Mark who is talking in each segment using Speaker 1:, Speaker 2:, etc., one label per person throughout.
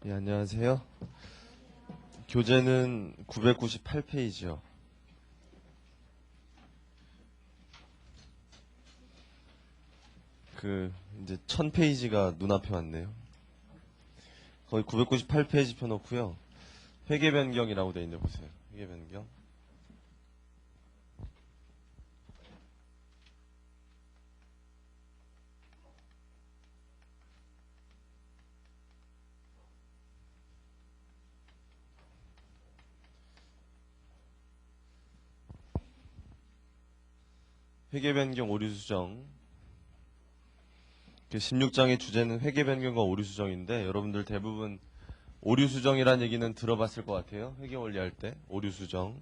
Speaker 1: 네, 안녕하세요. 교재는 998페이지요. 이제 1000페이지가 눈앞에 왔네요. 거의 998페이지 펴놓고요. 회계 변경이라고 돼 있는데 보세요. 회계 변경. 회계 변경 오류 수정. 16장의 주제는 회계 변경과 오류 수정인데 여러분들 대부분 오류 수정이라는 얘기는 들어봤을 것 같아요. 회계 원리할 때 오류 수정.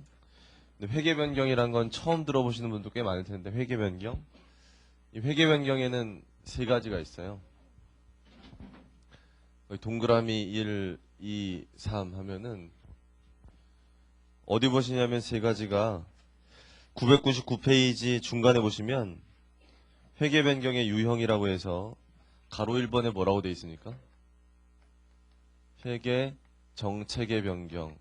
Speaker 1: 근데 회계 변경이란 건 처음 들어보시는 분도 꽤 많을 텐데 회계 변경. 이 회계 변경에는 세 가지가 있어요. 동그라미 1, 2, 3 하면은 어디 보시냐면 세 가지가 999페이지 중간에 보시면 회계 변경의 유형이라고 해서 가로 1번에 뭐라고 돼 있습니까? 회계 정체계 변경.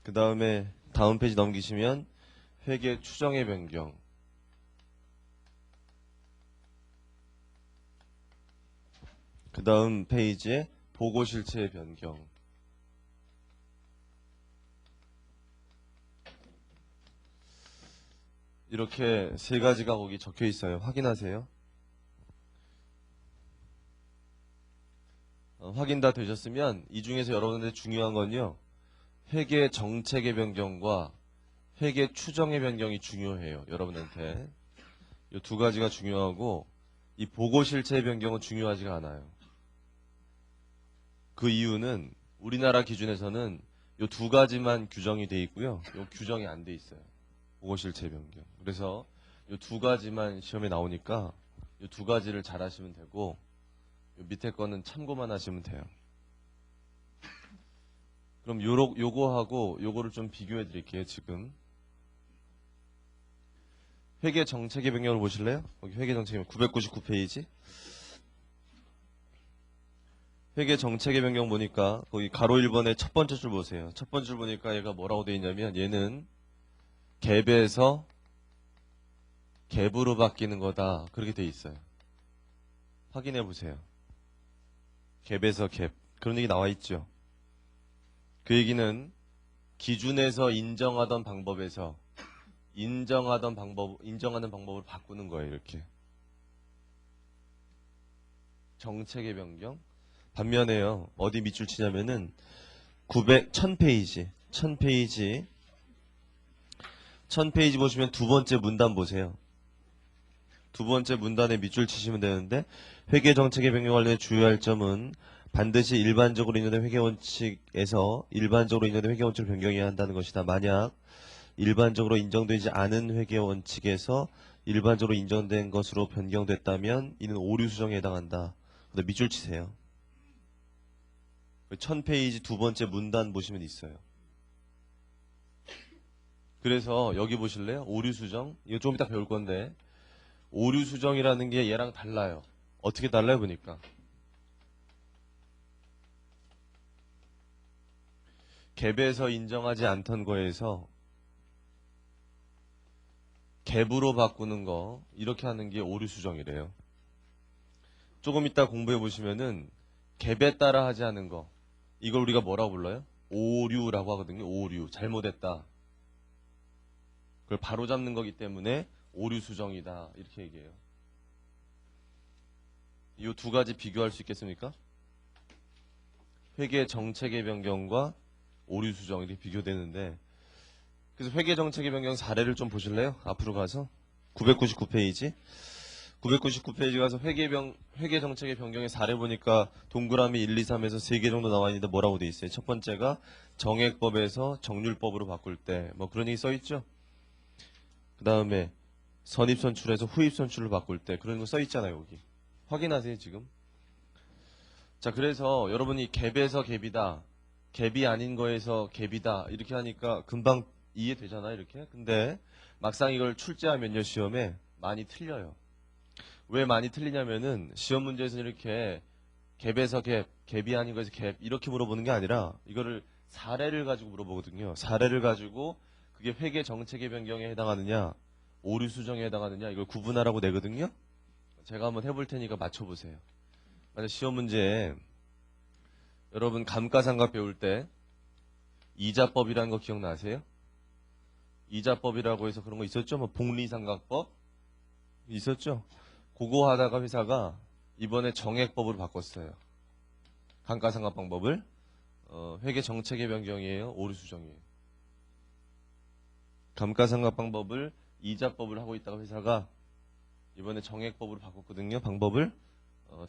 Speaker 1: 그 다음에 다음 페이지 넘기시면 회계 추정의 변경. 그 다음 페이지에 보고 실체의 변경. 이렇게 세 가지가 거기 적혀 있어요. 확인하세요. 확인 다 되셨으면 이 중에서 여러분들 중요한 건요. 회계 정책의 변경과 회계 추정의 변경이 중요해요. 여러분한테. 이 두 가지가 중요하고 이 보고 실체의 변경은 중요하지가 않아요. 그 이유는 우리나라 기준에서는 이 두 가지만 규정이 돼 있고요. 이 규정이 안 돼 있어요. 보고 실체 변경. 그래서 이 두 가지만 시험에 나오니까 이 두 가지를 잘 하시면 되고 요 밑에 거는 참고만 하시면 돼요. 그럼 요거하고 요거를 좀 비교해 드릴게요. 지금 회계 정책의 변경을 보실래요? 여기 회계 정책의 999페이지 회계 정책의 변경 보니까 거기 가로 1번의 첫 번째 줄 보세요. 첫 번째 줄 보니까 얘가 뭐라고 되어 있냐면 얘는 갭에서 갭으로 바뀌는 거다. 그렇게 되어 있어요. 확인해 보세요. 갭에서 갭. 그런 얘기 나와 있죠. 그 얘기는 기준에서 인정하던 방법에서 인정하는 방법을 바꾸는 거예요. 이렇게. 정책의 변경. 반면에요. 어디 밑줄 치냐면은 1000페이지. 1000페이지 보시면 두 번째 문단 보세요. 두 번째 문단에 밑줄 치시면 되는데 회계 정책의 변경 관련해 주의할 점은 반드시 일반적으로 인정된 회계 원칙에서 일반적으로 인정된 회계 원칙을 변경해야 한다는 것이다. 만약 일반적으로 인정되지 않은 회계 원칙에서 일반적으로 인정된 것으로 변경됐다면 이는 오류 수정에 해당한다. 근데 밑줄 치세요. 1000페이지 두 번째 문단 보시면 있어요. 그래서 여기 보실래요? 오류 수정. 이거 좀 이따 배울 건데 오류 수정이라는 게 얘랑 달라요. 어떻게 달라요 보니까 갭에서 인정하지 않던 거에서 갭으로 바꾸는 거 이렇게 하는 게 오류 수정이래요. 조금 이따 공부해 보시면은 갭에 따라 하지 않은 거 이걸 우리가 뭐라고 불러요? 오류라고 하거든요. 오류. 잘못했다. 그걸 바로잡는 거기 때문에 오류 수정이다. 이렇게 얘기해요. 이 두 가지 비교할 수 있겠습니까? 회계 정책의 변경과 오류 수정 이렇게 비교되는데 그래서 회계 정책의 변경 사례를 좀 보실래요? 앞으로 가서 999페이지 999페이지 가서 회계 정책의 변경의 사례 보니까 동그라미 1, 2, 3에서 3개 정도 나와 있는데 뭐라고 돼 있어요? 첫 번째가 정액법에서 정률법으로 바꿀 때 뭐 그런 얘기 써 있죠? 그 다음에 선입선출에서 후입선출로 바꿀 때 그런 거 써 있잖아요. 여기 확인하세요 지금. 자 그래서 여러분이 갭에서 갭이다 갭이 아닌 거에서 갭이다 이렇게 하니까 금방 이해되잖아요. 이렇게. 근데 막상 이걸 출제하면요 시험에 많이 틀려요. 왜 많이 틀리냐면은 시험 문제에서는 이렇게 갭에서 갭, 갭이 아닌 거에서 갭 이렇게 물어보는 게 아니라 이거를 사례를 가지고 물어보거든요. 사례를 가지고 그게 회계 정책의 변경에 해당하느냐, 오류 수정에 해당하느냐 이걸 구분하라고 내거든요. 제가 한번 해볼 테니까 맞춰보세요. 만약 시험 문제에 여러분 감가상각 배울 때 이자법이라는 거 기억나세요? 이자법이라고 해서 그런 거 있었죠? 뭐 복리상각법 있었죠? 그거 하다가 회사가 이번에 정액법으로 바꿨어요. 감가상각 방법을 회계 정책의 변경이에요, 오류 수정이에요. 감가상각 방법을 이자법을 하고 있다가 회사가 이번에 정액법으로 바꿨거든요. 방법을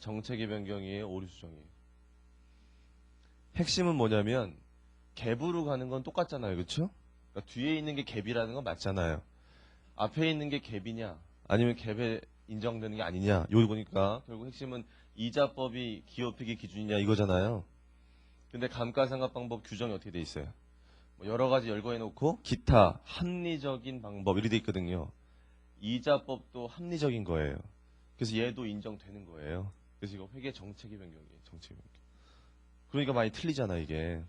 Speaker 1: 정책의 변경이에요, 오류 수정이에요. 핵심은 뭐냐면 갭으로 가는 건 똑같잖아요, 그렇죠? 그러니까 뒤에 있는 게 갭이라는 건 맞잖아요. 앞에 있는 게 갭이냐, 아니면 갭에 인정되는 게 아니냐. 여기 보니까 결국 핵심은 이자법이 기업회계 기준이냐 이거잖아요. 근데 감가상각 방법 규정이 어떻게 돼 있어요? 뭐 여러 가지 열거해놓고 기타 합리적인 방법 이렇게 돼 있거든요. 이자법도 합리적인 거예요. 그래서 얘도 인정되는 거예요. 그래서 이거 회계 정책의 변경이에요. 정책의 변경. 그러니까 많이 틀리잖아 이게.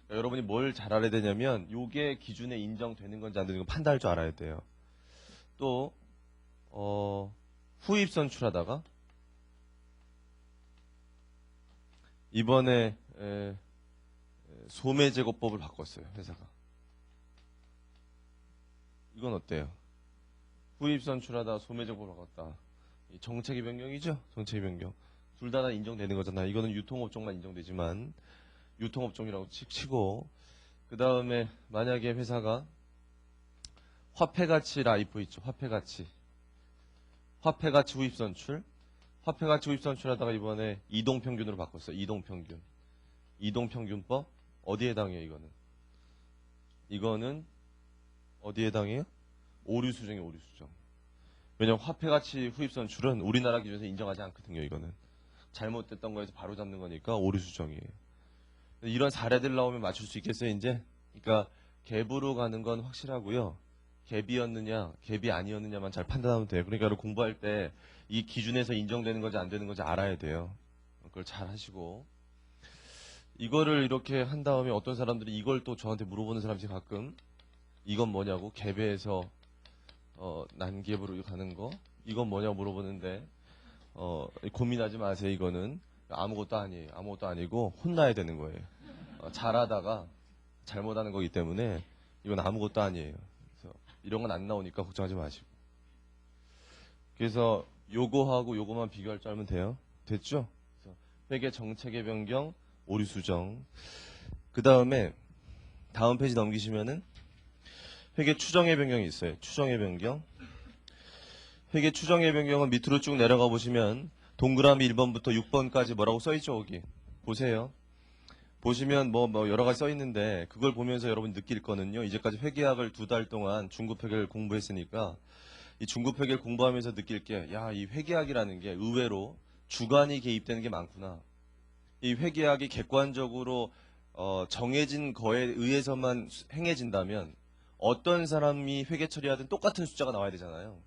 Speaker 1: 그러니까 여러분이 뭘 잘 알아야 되냐면 이게 기준에 인정되는 건지 안 되는 건지 판단할 줄 알아야 돼요. 또 후입 선출하다가 이번에 소매제거법을 바꿨어요. 회사가. 이건 어때요? 후입 선출하다 소매제거법을 바꿨다. 이 정책의 변경이죠? 정책의 변경. 둘 다 인정되는 거잖아요. 이거는 유통업종만 인정되지만 유통업종이라고 치고 그 다음에 만약에 회사가 화폐가치 라이프 있죠. 화폐가치 후입 선출. 화폐가치 후입 선출하다가 이번에 이동평균으로 바꿨어요. 이동평균. 이동평균법 어디에 해당해요? 이거는 어디에 해당해요? 오류수정이에요. 오류수정. 왜냐면 화폐가치 후입 선출은 우리나라 기준에서 인정하지 않거든요. 이거는 잘못됐던 거에서 바로 잡는 거니까 오류수정이에요. 이런 사례들 나오면 맞출 수 있겠어요, 이제? 그러니까 갭으로 가는 건 확실하고요. 갭이었느냐, 갭이 아니었느냐만 잘 판단하면 돼요. 그러니까 공부할 때 이 기준에서 인정되는 건지 안 되는 건지 알아야 돼요. 그걸 잘 하시고. 이거를 이렇게 한 다음에 어떤 사람들이 이걸 또 저한테 물어보는 사람이 가끔 이건 뭐냐고 갭에서 난갭으로 가는 거 이건 뭐냐고 물어보는데 고민하지 마세요. 이거는 아무것도 아니에요. 아무것도 아니고 혼나야 되는 거예요. 잘하다가 잘못하는 거기 때문에 이건 아무것도 아니에요. 그래서 이런 건 안 나오니까 걱정하지 마시고. 그래서 요거하고 요거만 비교할 줄 알면 돼요. 됐죠? 그래서 회계 정책의 변경, 오류 수정. 그 다음에 다음 페이지 넘기시면은 회계 추정의 변경이 있어요. 추정의 변경. 회계 추정의 변경은 밑으로 쭉 내려가 보시면 동그라미 1번부터 6번까지 뭐라고 써있죠, 거기. 보세요. 보시면 뭐 여러 가지 써있는데 그걸 보면서 여러분 느낄 거는요. 이제까지 회계학을 2달 동안 중급회계를 공부했으니까 이 중급회계를 공부하면서 느낄 게 야, 이 회계학이라는 게 의외로 주관이 개입되는 게 많구나. 이 회계학이 객관적으로 정해진 거에 의해서만 행해진다면 어떤 사람이 회계 처리하든 똑같은 숫자가 나와야 되잖아요.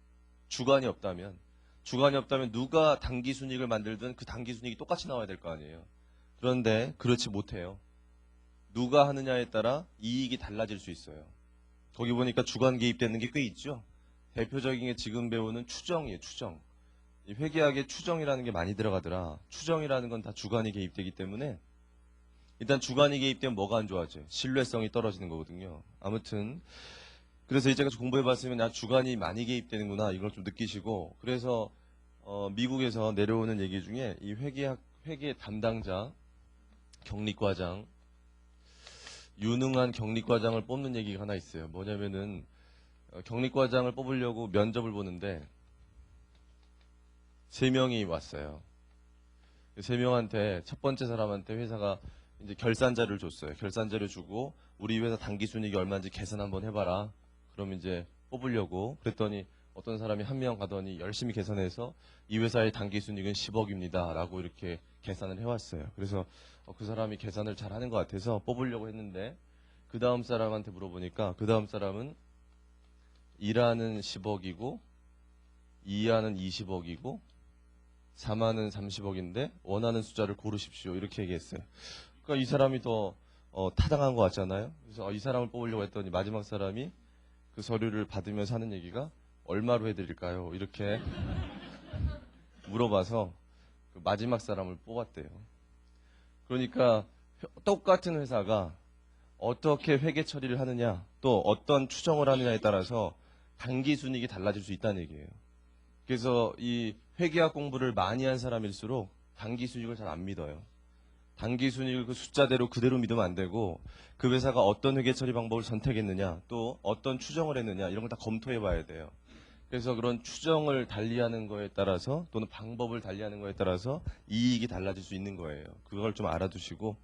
Speaker 1: 주관이 없다면 누가 당기순이익을 만들든 그 당기순이익이 똑같이 나와야 될 거 아니에요. 그런데 그렇지 못해요. 누가 하느냐에 따라 이익이 달라질 수 있어요. 거기 보니까 주관 개입되는 게 꽤 있죠. 대표적인 게 지금 배우는 추정이에요. 추정. 이 회계학에 추정이라는 게 많이 들어가더라. 추정이라는 건 다 주관이 개입되기 때문에 일단 주관이 개입되면 뭐가 안 좋아져요? 신뢰성이 떨어지는 거거든요. 아무튼 그래서 이제까지 공부해봤으면 야 주관이 많이 개입되는구나 이걸 좀 느끼시고 그래서 미국에서 내려오는 얘기 중에 이 회계 담당자 경리과장 유능한 경리과장을 뽑는 얘기가 하나 있어요. 뭐냐면은 경리과장을 뽑으려고 면접을 보는데 3명이 왔어요. 3명한테 첫 번째 사람한테 회사가 이제 결산자를 줬어요. 결산자를 주고 우리 회사 당기순이익이 얼마인지 계산 한번 해봐라. 그럼 이제 뽑으려고 그랬더니 어떤 사람이 한 명 가더니 열심히 계산해서 이 회사의 당기순이익은 10억입니다. 라고 이렇게 계산을 해왔어요. 그래서 그 사람이 계산을 잘 하는 것 같아서 뽑으려고 했는데 그 다음 사람한테 물어보니까 그 다음 사람은 1하는 10억이고 2하는 20억이고 4만은 30억인데 원하는 숫자를 고르십시오. 이렇게 얘기했어요. 그러니까 이 사람이 더 타당한 것 같잖아요. 그래서 이 사람을 뽑으려고 했더니 마지막 사람이 그 서류를 받으면서 하는 얘기가 얼마로 해드릴까요? 이렇게 물어봐서 그 마지막 사람을 뽑았대요. 그러니까 똑같은 회사가 어떻게 회계 처리를 하느냐, 또 어떤 추정을 하느냐에 따라서 당기순이익이 달라질 수 있다는 얘기예요. 그래서 이 회계학 공부를 많이 한 사람일수록 당기순이익을 잘 안 믿어요. 당기순이익을 그 숫자대로 그대로 믿으면 안 되고 그 회사가 어떤 회계 처리 방법을 선택했느냐, 또 어떤 추정을 했느냐 이런 걸 다 검토해 봐야 돼요. 그래서 그런 추정을 달리하는 거에 따라서 또는 방법을 달리하는 거에 따라서 이익이 달라질 수 있는 거예요. 그걸 좀 알아두시고,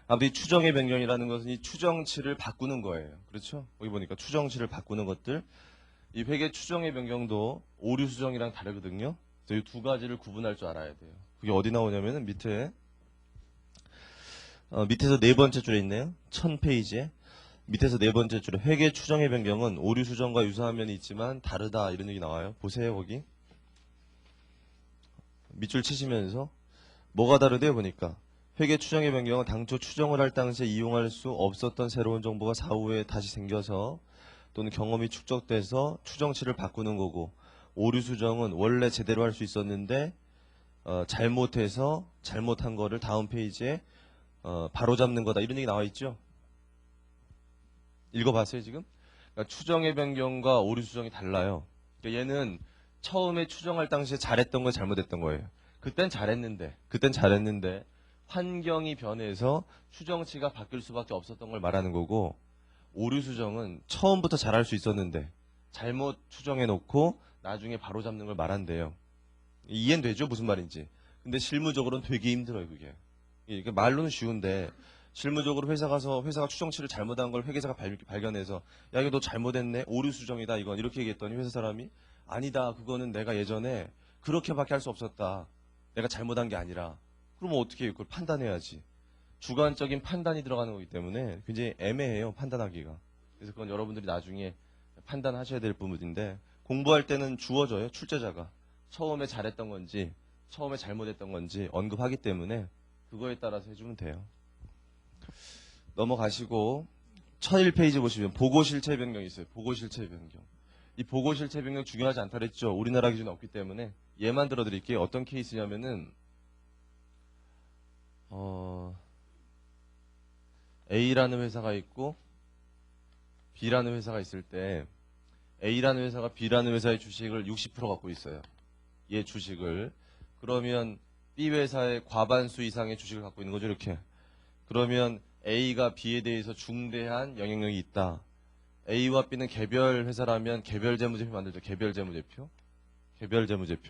Speaker 1: 아무튼 이 추정의 변경이라는 것은 이 추정치를 바꾸는 거예요. 그렇죠? 여기 보니까 추정치를 바꾸는 것들, 이 회계 추정의 변경도 오류 수정이랑 다르거든요. 그래서 이 두 가지를 구분할 줄 알아야 돼요. 그게 어디 나오냐면은 밑에서 네 번째 줄에 있네요. 1000페이지에 밑에서 네 번째 줄에 회계 추정의 변경은 오류 수정과 유사한 면이 있지만 다르다 이런 얘기 나와요. 보세요 거기 밑줄 치시면서 뭐가 다르대요 보니까 회계 추정의 변경은 당초 추정을 할 당시에 이용할 수 없었던 새로운 정보가 사후에 다시 생겨서 또는 경험이 축적돼서 추정치를 바꾸는 거고, 오류 수정은 원래 제대로 할 수 있었는데 잘못해서 잘못한 거를 다음 페이지에 바로잡는 거다 이런 얘기 나와 있죠. 읽어봤어요 지금? 그러니까 추정의 변경과 오류 수정이 달라요. 그러니까 얘는 처음에 추정할 당시에 잘했던 거 잘못했던 거예요. 그땐 잘했는데 환경이 변해서 추정치가 바뀔 수밖에 없었던 걸 말하는 거고, 오류 수정은 처음부터 잘할 수 있었는데 잘못 추정해 놓고 나중에 바로잡는 걸 말한대요. 이해는 되죠? 무슨 말인지. 근데 실무적으로는 되게 힘들어요 그게. 이게 말로는 쉬운데 실무적으로 회사가 추정치를 잘못한 걸 회계사가 발견해서 야 이거 너 잘못했네 오류 수정이다 이건 이렇게 얘기했더니 회사 사람이 아니다 그거는 내가 예전에 그렇게밖에 할 수 없었다 내가 잘못한 게 아니라, 그러면 어떻게 그걸 판단해야지. 주관적인 판단이 들어가는 거기 때문에 굉장히 애매해요 판단하기가. 그래서 그건 여러분들이 나중에 판단하셔야 될 부분인데, 공부할 때는 주어져요 출제자가 처음에 잘했던 건지 처음에 잘못했던 건지 언급하기 때문에 그거에 따라서 해주면 돼요. 넘어가시고 1001페이지 보시면 보고실체 변경이 있어요. 보고실체 변경. 이 보고실체 변경 중요하지 않다 그랬죠. 우리나라 기준은 없기 때문에 얘만 들어드릴게요. 어떤 케이스냐면은 A라는 회사가 있고 B라는 회사가 있을 때 A라는 회사가 B라는 회사의 주식을 60% 갖고 있어요. 얘 주식을. 그러면 B 회사의 과반수 이상의 주식을 갖고 있는 거죠. 이렇게. 그러면 A가 B에 대해서 중대한 영향력이 있다. A와 B는 개별 회사라면 개별 재무제표 만들죠. 개별 재무제표.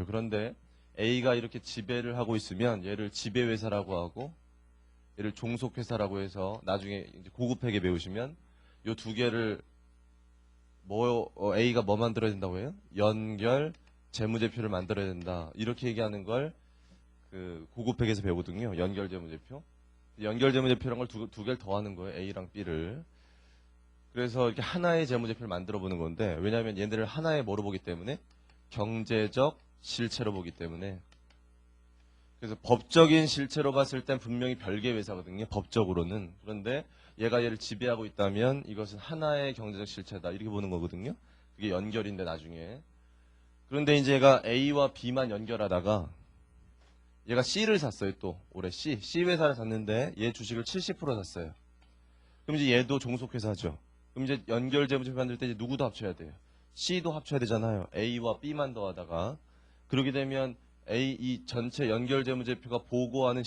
Speaker 1: 그런데 A가 이렇게 지배를 하고 있으면 얘를 지배회사라고 하고 얘를 종속회사라고 해서 나중에 이제 고급회계 배우시면 이 두 개를 A가 뭐 만들어야 된다고 해요? 연결 재무제표를 만들어야 된다. 이렇게 얘기하는 걸 그 고급회계에서 배우거든요. 연결 재무제표. 연결 재무제표란 걸 두 개를 더하는 거예요. A랑 B를. 그래서 이렇게 하나의 재무제표를 만들어 보는 건데, 왜냐하면 얘네를 하나의 뭐로 보기 때문에 경제적 실체로 보기 때문에. 그래서 법적인 실체로 봤을 땐 분명히 별개의 회사거든요. 법적으로는. 그런데 얘가 얘를 지배하고 있다면 이것은 하나의 경제적 실체다. 이렇게 보는 거거든요. 그게 연결인데 나중에. 그런데 이제 얘가 A와 B만 연결하다가 얘가 C를 샀어요. 또 올해 C 회사를 샀는데 얘 주식을 70% 샀어요. 그럼 이제 얘도 종속회사죠. 그럼 이제 연결 재무제표 만들 때 이제 누구도 합쳐야 돼요. C도 합쳐야 되잖아요. A와 B만 더하다가. 그렇게 되면 이 전체 연결 재무제표가 보고하는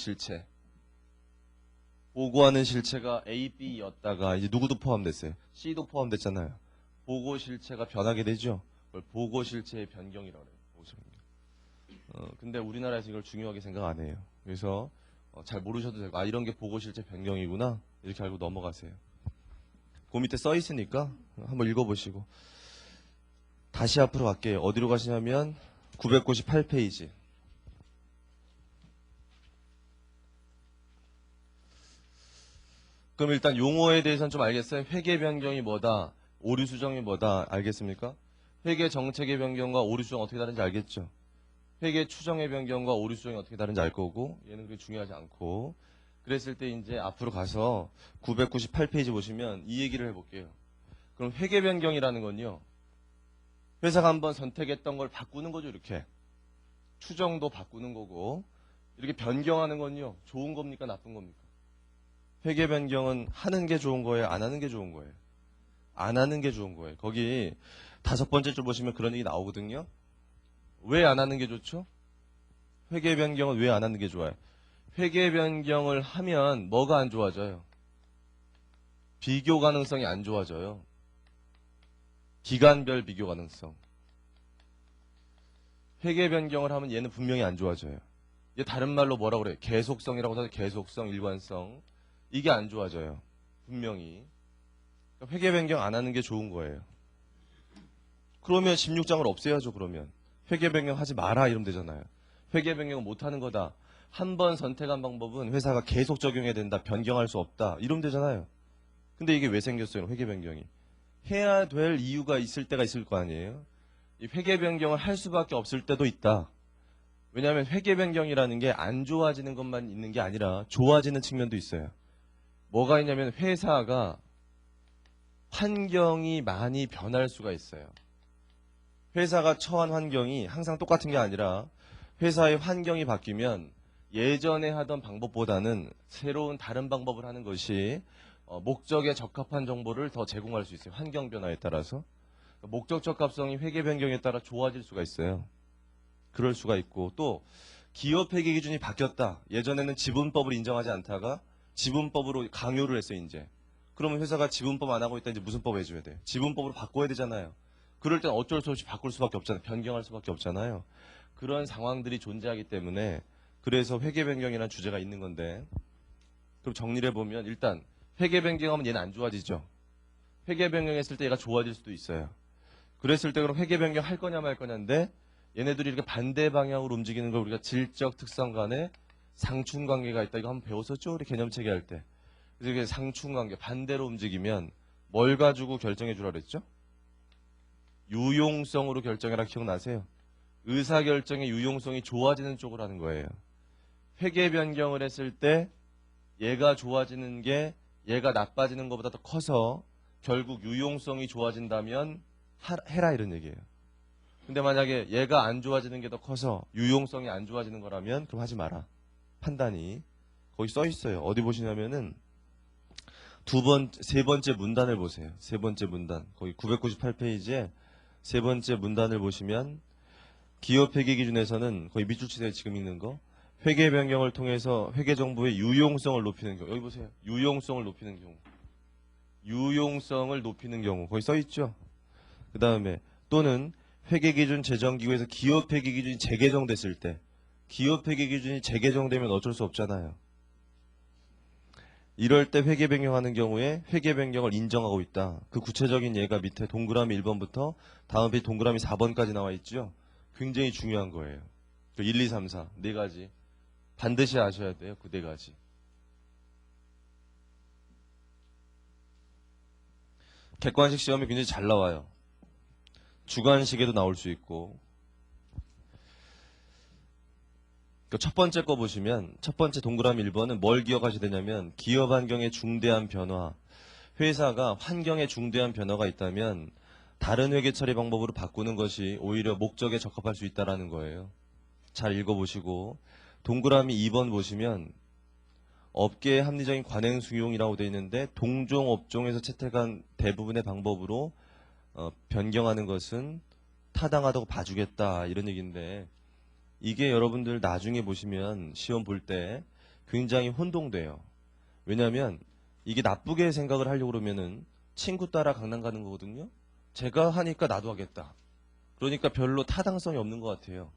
Speaker 1: 실체가 A, B였다가 이제 누구도 포함됐어요. C도 포함됐잖아요. 보고 실체가 변하게 되죠. 그걸 보고 실체의 변경이라고 해요. 근데 우리나라에서 이걸 중요하게 생각 안 해요. 그래서 잘 모르셔도 되고, 이런 게 보고 실체 변경이구나 이렇게 알고 넘어가세요. 그 밑에 써 있으니까 한번 읽어보시고. 다시 앞으로 갈게요. 어디로 가시냐면 998페이지. 그럼 일단 용어에 대해서는 좀 알겠어요? 회계 변경이 뭐다, 오류 수정이 뭐다 알겠습니까? 회계 정책의 변경과 오류 수정 어떻게 다른지 알겠죠? 회계 추정의 변경과 오류 수정이 어떻게 다른지 알 거고 얘는 그렇게 중요하지 않고 그랬을 때 이제 앞으로 가서 998페이지 보시면 이 얘기를 해볼게요. 그럼 회계 변경이라는 건요. 회사가 한번 선택했던 걸 바꾸는 거죠. 이렇게 추정도 바꾸는 거고 이렇게 변경하는 건요. 좋은 겁니까 나쁜 겁니까? 회계 변경은 하는 게 좋은 거예요? 안 하는 게 좋은 거예요? 안 하는 게 좋은 거예요. 거기 5번째 줄 보시면 그런 얘기 나오거든요. 왜 안 하는 게 좋죠? 회계 변경은 왜 안 하는 게 좋아요? 회계 변경을 하면 뭐가 안 좋아져요? 비교 가능성이 안 좋아져요. 기간별 비교 가능성. 회계 변경을 하면 얘는 분명히 안 좋아져요. 얘 다른 말로 뭐라고 그래요? 계속성이라고 해서 계속성, 일관성. 이게 안 좋아져요. 분명히. 그러니까 회계 변경 안 하는 게 좋은 거예요. 그러면 16장을 없애야죠, 그러면. 회계 변경 하지 마라 이러면 되잖아요. 회계 변경은 못 하는 거다. 한 번 선택한 방법은 회사가 계속 적용해야 된다. 변경할 수 없다. 이러면 되잖아요. 근데 이게 왜 생겼어요, 회계 변경이? 해야 될 이유가 있을 때가 있을 거 아니에요? 이 회계 변경을 할 수밖에 없을 때도 있다. 왜냐하면 회계 변경이라는 게 안 좋아지는 것만 있는 게 아니라 좋아지는 측면도 있어요. 뭐가 있냐면 회사가 환경이 많이 변할 수가 있어요. 회사가 처한 환경이 항상 똑같은 게 아니라 회사의 환경이 바뀌면 예전에 하던 방법보다는 새로운 다른 방법을 하는 것이 목적에 적합한 정보를 더 제공할 수 있어요. 환경 변화에 따라서. 목적 적합성이 회계 변경에 따라 좋아질 수가 있어요. 그럴 수가 있고 또 기업 회계 기준이 바뀌었다. 예전에는 지분법을 인정하지 않다가 지분법으로 강요를 했어요. 이제. 그러면 회사가 지분법 안 하고 있다. 이제 무슨 법 해줘야 돼요? 지분법으로 바꿔야 되잖아요. 그럴 땐 어쩔 수 없이 바꿀 수밖에 없잖아요. 변경할 수밖에 없잖아요. 그런 상황들이 존재하기 때문에 그래서 회계 변경이라는 주제가 있는 건데 그럼 정리를 해보면 일단 회계 변경하면 얘는 안 좋아지죠. 회계 변경했을 때 얘가 좋아질 수도 있어요. 그랬을 때 그럼 회계 변경 할 거냐 말 거냐인데 얘네들이 이렇게 반대 방향으로 움직이는 걸 우리가 질적 특성 간에 상충 관계가 있다. 이거 한번 배웠었죠? 우리 개념 체계할 때. 그래서 이게 상충 관계, 반대로 움직이면 뭘 가지고 결정해 주라 그랬죠? 유용성으로 결정해라 기억나세요? 의사결정의 유용성이 좋아지는 쪽으로 하는 거예요. 회계 변경을 했을 때 얘가 좋아지는 게 얘가 나빠지는 것보다 더 커서 결국 유용성이 좋아진다면 해라 이런 얘기예요. 근데 만약에 얘가 안 좋아지는 게 더 커서 유용성이 안 좋아지는 거라면 그럼 하지 마라. 판단이 거기 써 있어요. 어디 보시냐면은 세 번째 문단을 보세요. 세 번째 문단. 거기 998페이지에 세 번째 문단을 보시면 기업 회계 기준에서는 거의 밑줄 치세요. 지금 읽는 거. 회계 변경을 통해서 회계 정보의 유용성을 높이는 경우. 여기 보세요. 유용성을 높이는 경우. 유용성을 높이는 경우. 거기 써 있죠. 그 다음에 또는 회계기준 제정기구에서 기업 회계기준이 재개정됐을 때 기업 회계기준이 재개정되면 어쩔 수 없잖아요. 이럴 때 회계 변경하는 경우에 회계 변경을 인정하고 있다. 그 구체적인 예가 밑에 동그라미 1번부터 다음 페이지 동그라미 4번까지 나와 있죠. 굉장히 중요한 거예요. 그 1, 2, 3, 4 네 가지 반드시 아셔야 돼요. 그 네 가지. 객관식 시험이 굉장히 잘 나와요. 주관식에도 나올 수 있고. 첫 번째 거 보시면 첫 번째 동그라미 1번은 뭘 기억하셔야 되냐면 기업 환경의 중대한 변화. 회사가 환경에 중대한 변화가 있다면 다른 회계 처리 방법으로 바꾸는 것이 오히려 목적에 적합할 수 있다는 거예요. 잘 읽어보시고 동그라미 2번 보시면 업계의 합리적인 관행 수용이라고 되어 있는데 동종 업종에서 채택한 대부분의 방법으로 변경하는 것은 타당하다고 봐주겠다 이런 얘기인데 이게 여러분들 나중에 보시면 시험 볼 때 굉장히 혼동돼요. 왜냐하면 이게 나쁘게 생각을 하려고 그러면은 친구 따라 강남 가는 거거든요. 제가 하니까 나도 하겠다. 그러니까 별로 타당성이 없는 것 같아요.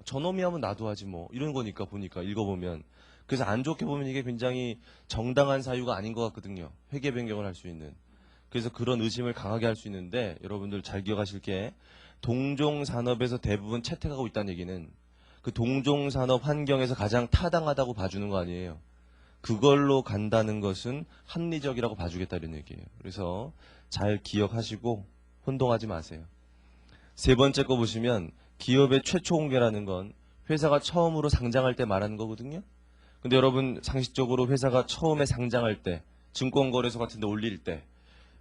Speaker 1: 저놈이 하면 나도 하지 뭐 이런 거니까 보니까 읽어보면 그래서 안 좋게 보면 이게 굉장히 정당한 사유가 아닌 것 같거든요. 회계 변경을 할 수 있는. 그래서 그런 의심을 강하게 할 수 있는데 여러분들 잘 기억하실 게 동종산업에서 대부분 채택하고 있다는 얘기는 그 동종산업 환경에서 가장 타당하다고 봐주는 거 아니에요. 그걸로 간다는 것은 합리적이라고 봐주겠다 이런 얘기예요. 그래서 잘 기억하시고 혼동하지 마세요. 세 번째 거 보시면 기업의 최초 공개라는 건 회사가 처음으로 상장할 때 말하는 거거든요. 근데 여러분 상식적으로 회사가 처음에 상장할 때 증권거래소 같은 데 올릴 때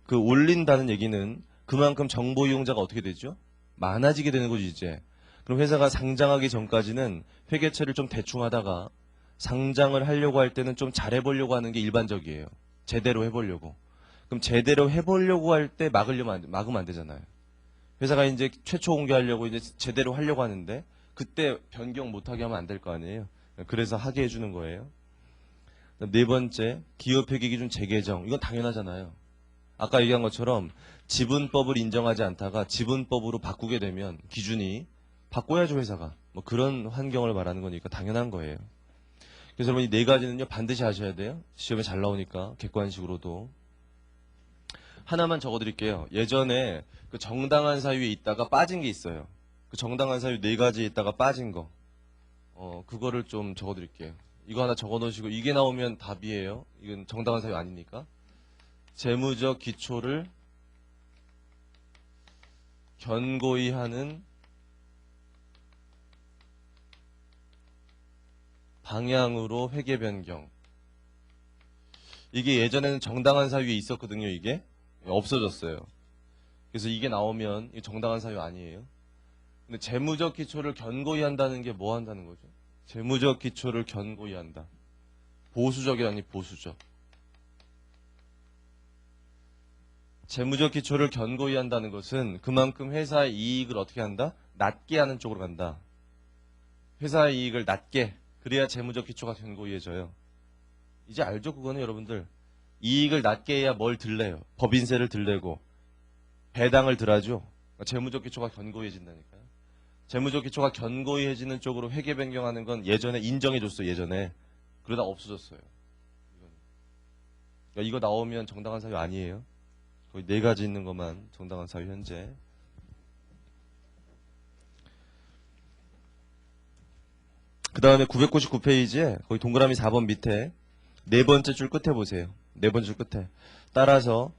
Speaker 1: 그 올린다는 얘기는 그만큼 정보 이용자가 어떻게 되죠? 많아지게 되는 거죠, 이제. 그럼 회사가 상장하기 전까지는 회계처리를 좀 대충 하다가 상장을 하려고 할 때는 좀 잘해보려고 하는 게 일반적이에요. 제대로 해보려고. 그럼 제대로 해보려고 할 때 막으면 안 되잖아요. 회사가 이제 최초 공개하려고 이제 제대로 하려고 하는데 그때 변경 못하게 하면 안 될 거 아니에요. 그래서 하게 해주는 거예요. 네 번째, 기업회계 기준 재개정. 이건 당연하잖아요. 아까 얘기한 것처럼 지분법을 인정하지 않다가 지분법으로 바꾸게 되면 기준이 바꿔야죠, 회사가. 뭐 그런 환경을 말하는 거니까 당연한 거예요. 그래서 여러분 이 네 가지는요 반드시 하셔야 돼요. 시험에 잘 나오니까 객관식으로도. 하나만 적어드릴게요. 예전에 그 정당한 사유에 있다가 빠진 게 있어요. 그 정당한 사유 네 가지에 있다가 빠진 거. 그거를 좀 적어드릴게요. 이거 하나 적어놓으시고 이게 나오면 답이에요. 이건 정당한 사유 아니니까. 재무적 기초를 견고히 하는 방향으로 회계 변경. 이게 예전에는 정당한 사유에 있었거든요. 이게 없어졌어요. 그래서 이게 나오면 이게 정당한 사유 아니에요. 근데 재무적 기초를 견고히 한다는 게 뭐 한다는 거죠? 재무적 기초를 견고히 한다. 보수적이라니 보수적. 재무적 기초를 견고히 한다는 것은 그만큼 회사의 이익을 어떻게 한다? 낮게 하는 쪽으로 간다. 회사의 이익을 낮게. 그래야 재무적 기초가 견고해져요. 이제 알죠? 그거는 여러분들. 이익을 낮게 해야 뭘 들래요? 법인세를 들래고 배당을 들하죠. 그러니까 재무적 기초가 견고해진다니까요. 재무적 기초가 견고해지는 쪽으로 회계 변경하는 건 예전에 인정해줬어요. 예전에. 그러다 없어졌어요. 그러니까 이거 나오면 정당한 사유 아니에요. 거의 네 가지 있는 것만 정당한 사유 현재. 그 다음에 999페이지에 거기 동그라미 4번 밑에 네 번째 줄 끝에 보세요. 네 번째 줄 끝에. 따라서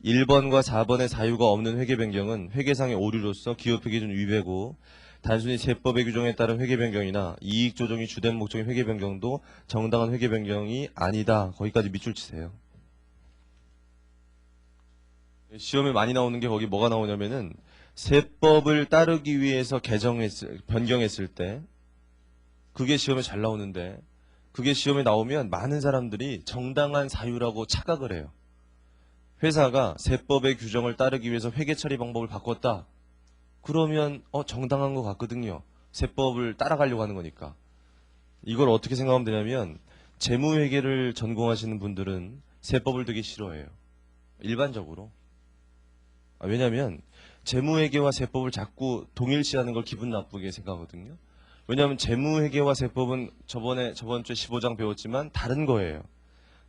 Speaker 1: 1번과 4번의 사유가 없는 회계 변경은 회계상의 오류로서 기업회계준 위배고 단순히 세법의 규정에 따른 회계 변경이나 이익 조정이 주된 목적인 회계 변경도 정당한 회계 변경이 아니다. 거기까지 밑줄 치세요. 시험에 많이 나오는 게 거기 뭐가 나오냐면은 세법을 따르기 위해서 변경했을 때 그게 시험에 잘 나오는데 그게 시험에 나오면 많은 사람들이 정당한 사유라고 착각을 해요. 회사가 세법의 규정을 따르기 위해서 회계 처리 방법을 바꿨다. 그러면 정당한 것 같거든요. 세법을 따라가려고 하는 거니까. 이걸 어떻게 생각하면 되냐면 재무회계를 전공하시는 분들은 세법을 되게 싫어해요. 일반적으로. 왜냐하면 재무회계와 세법을 자꾸 동일시하는 걸 기분 나쁘게 생각하거든요. 왜냐하면 재무회계와 세법은 저번 주에 15장 배웠지만 다른 거예요.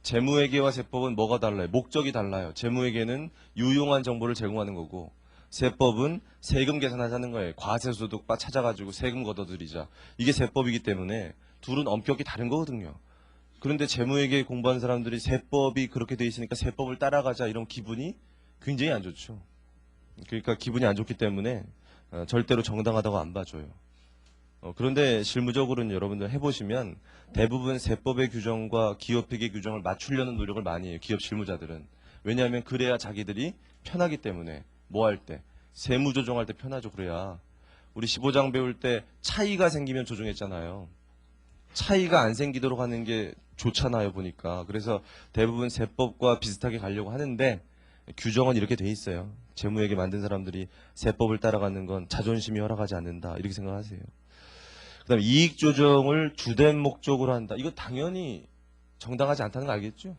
Speaker 1: 재무회계와 세법은 뭐가 달라요? 목적이 달라요. 재무회계는 유용한 정보를 제공하는 거고 세법은 세금 계산하자는 거예요. 과세소득 찾아가지고 세금 걷어들이자. 이게 세법이기 때문에 둘은 엄격히 다른 거거든요. 그런데 재무회계 공부하는 사람들이 세법이 그렇게 돼 있으니까 세법을 따라가자 이런 기분이 굉장히 안 좋죠. 그러니까 기분이 안 좋기 때문에 절대로 정당하다고 안 봐줘요. 그런데 실무적으로는 여러분들 해보시면 대부분 세법의 규정과 기업회계 규정을 맞추려는 노력을 많이 해요. 기업 실무자들은. 왜냐하면 그래야 자기들이 편하기 때문에 뭐 할 때? 세무 조정할 때 편하죠. 그래야. 우리 15장 배울 때 차이가 생기면 조정했잖아요. 차이가 안 생기도록 하는 게 좋잖아요. 보니까. 그래서 대부분 세법과 비슷하게 가려고 하는데 규정은 이렇게 돼 있어요. 재무회계 만든 사람들이 세법을 따라가는 건 자존심이 허락하지 않는다. 이렇게 생각하세요. 그 다음에 이익 조정을 주된 목적으로 한다. 이거 당연히 정당하지 않다는 거 알겠죠?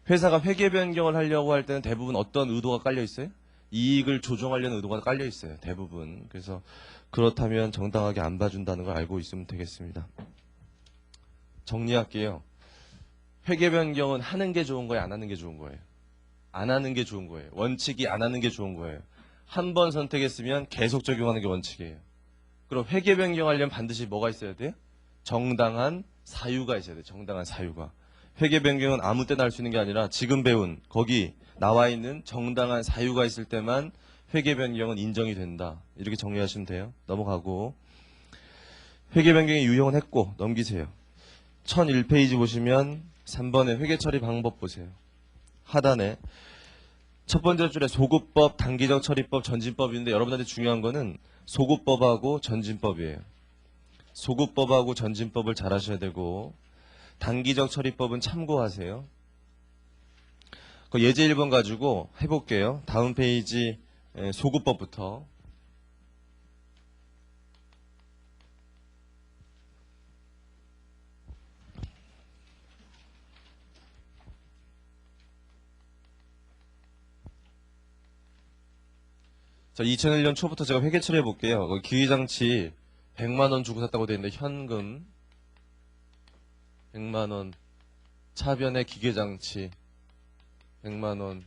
Speaker 1: 회사가 회계 변경을 하려고 할 때는 대부분 어떤 의도가 깔려 있어요? 이익을 조정하려는 의도가 깔려 있어요. 대부분. 그래서 그렇다면 정당하게 안 봐준다는 걸 알고 있으면 되겠습니다. 정리할게요. 회계 변경은 하는 게 좋은 거예요? 안 하는 게 좋은 거예요? 안 하는 게 좋은 거예요. 원칙이 안 하는 게 좋은 거예요. 한 번 선택했으면 계속 적용하는 게 원칙이에요. 그럼 회계 변경하려면 반드시 뭐가 있어야 돼요? 정당한 사유가 있어야 돼요. 정당한 사유가. 회계 변경은 아무 때나 할 수 있는 게 아니라 지금 배운 거기 나와 있는 정당한 사유가 있을 때만 회계 변경은 인정이 된다. 이렇게 정리하시면 돼요. 넘어가고 회계 변경이 유효는 했고 넘기세요. 1001페이지 보시면 3번에 회계 처리 방법 보세요. 하단에 첫 번째 줄에 소급법, 단기적 처리법, 전진법인데 여러분한테 중요한 거는 소급법하고 전진법이에요. 소급법하고 전진법을 잘 하셔야 되고 단기적 처리법은 참고하세요. 그 예제 1번 가지고 해볼게요. 다음 페이지 소급법부터. 자, 2001년 초부터 제가 회계 처리해 볼게요. 기계장치 100만원 주고 샀다고 되어 있는데 현금 100만원, 차변의 기계장치 100만원,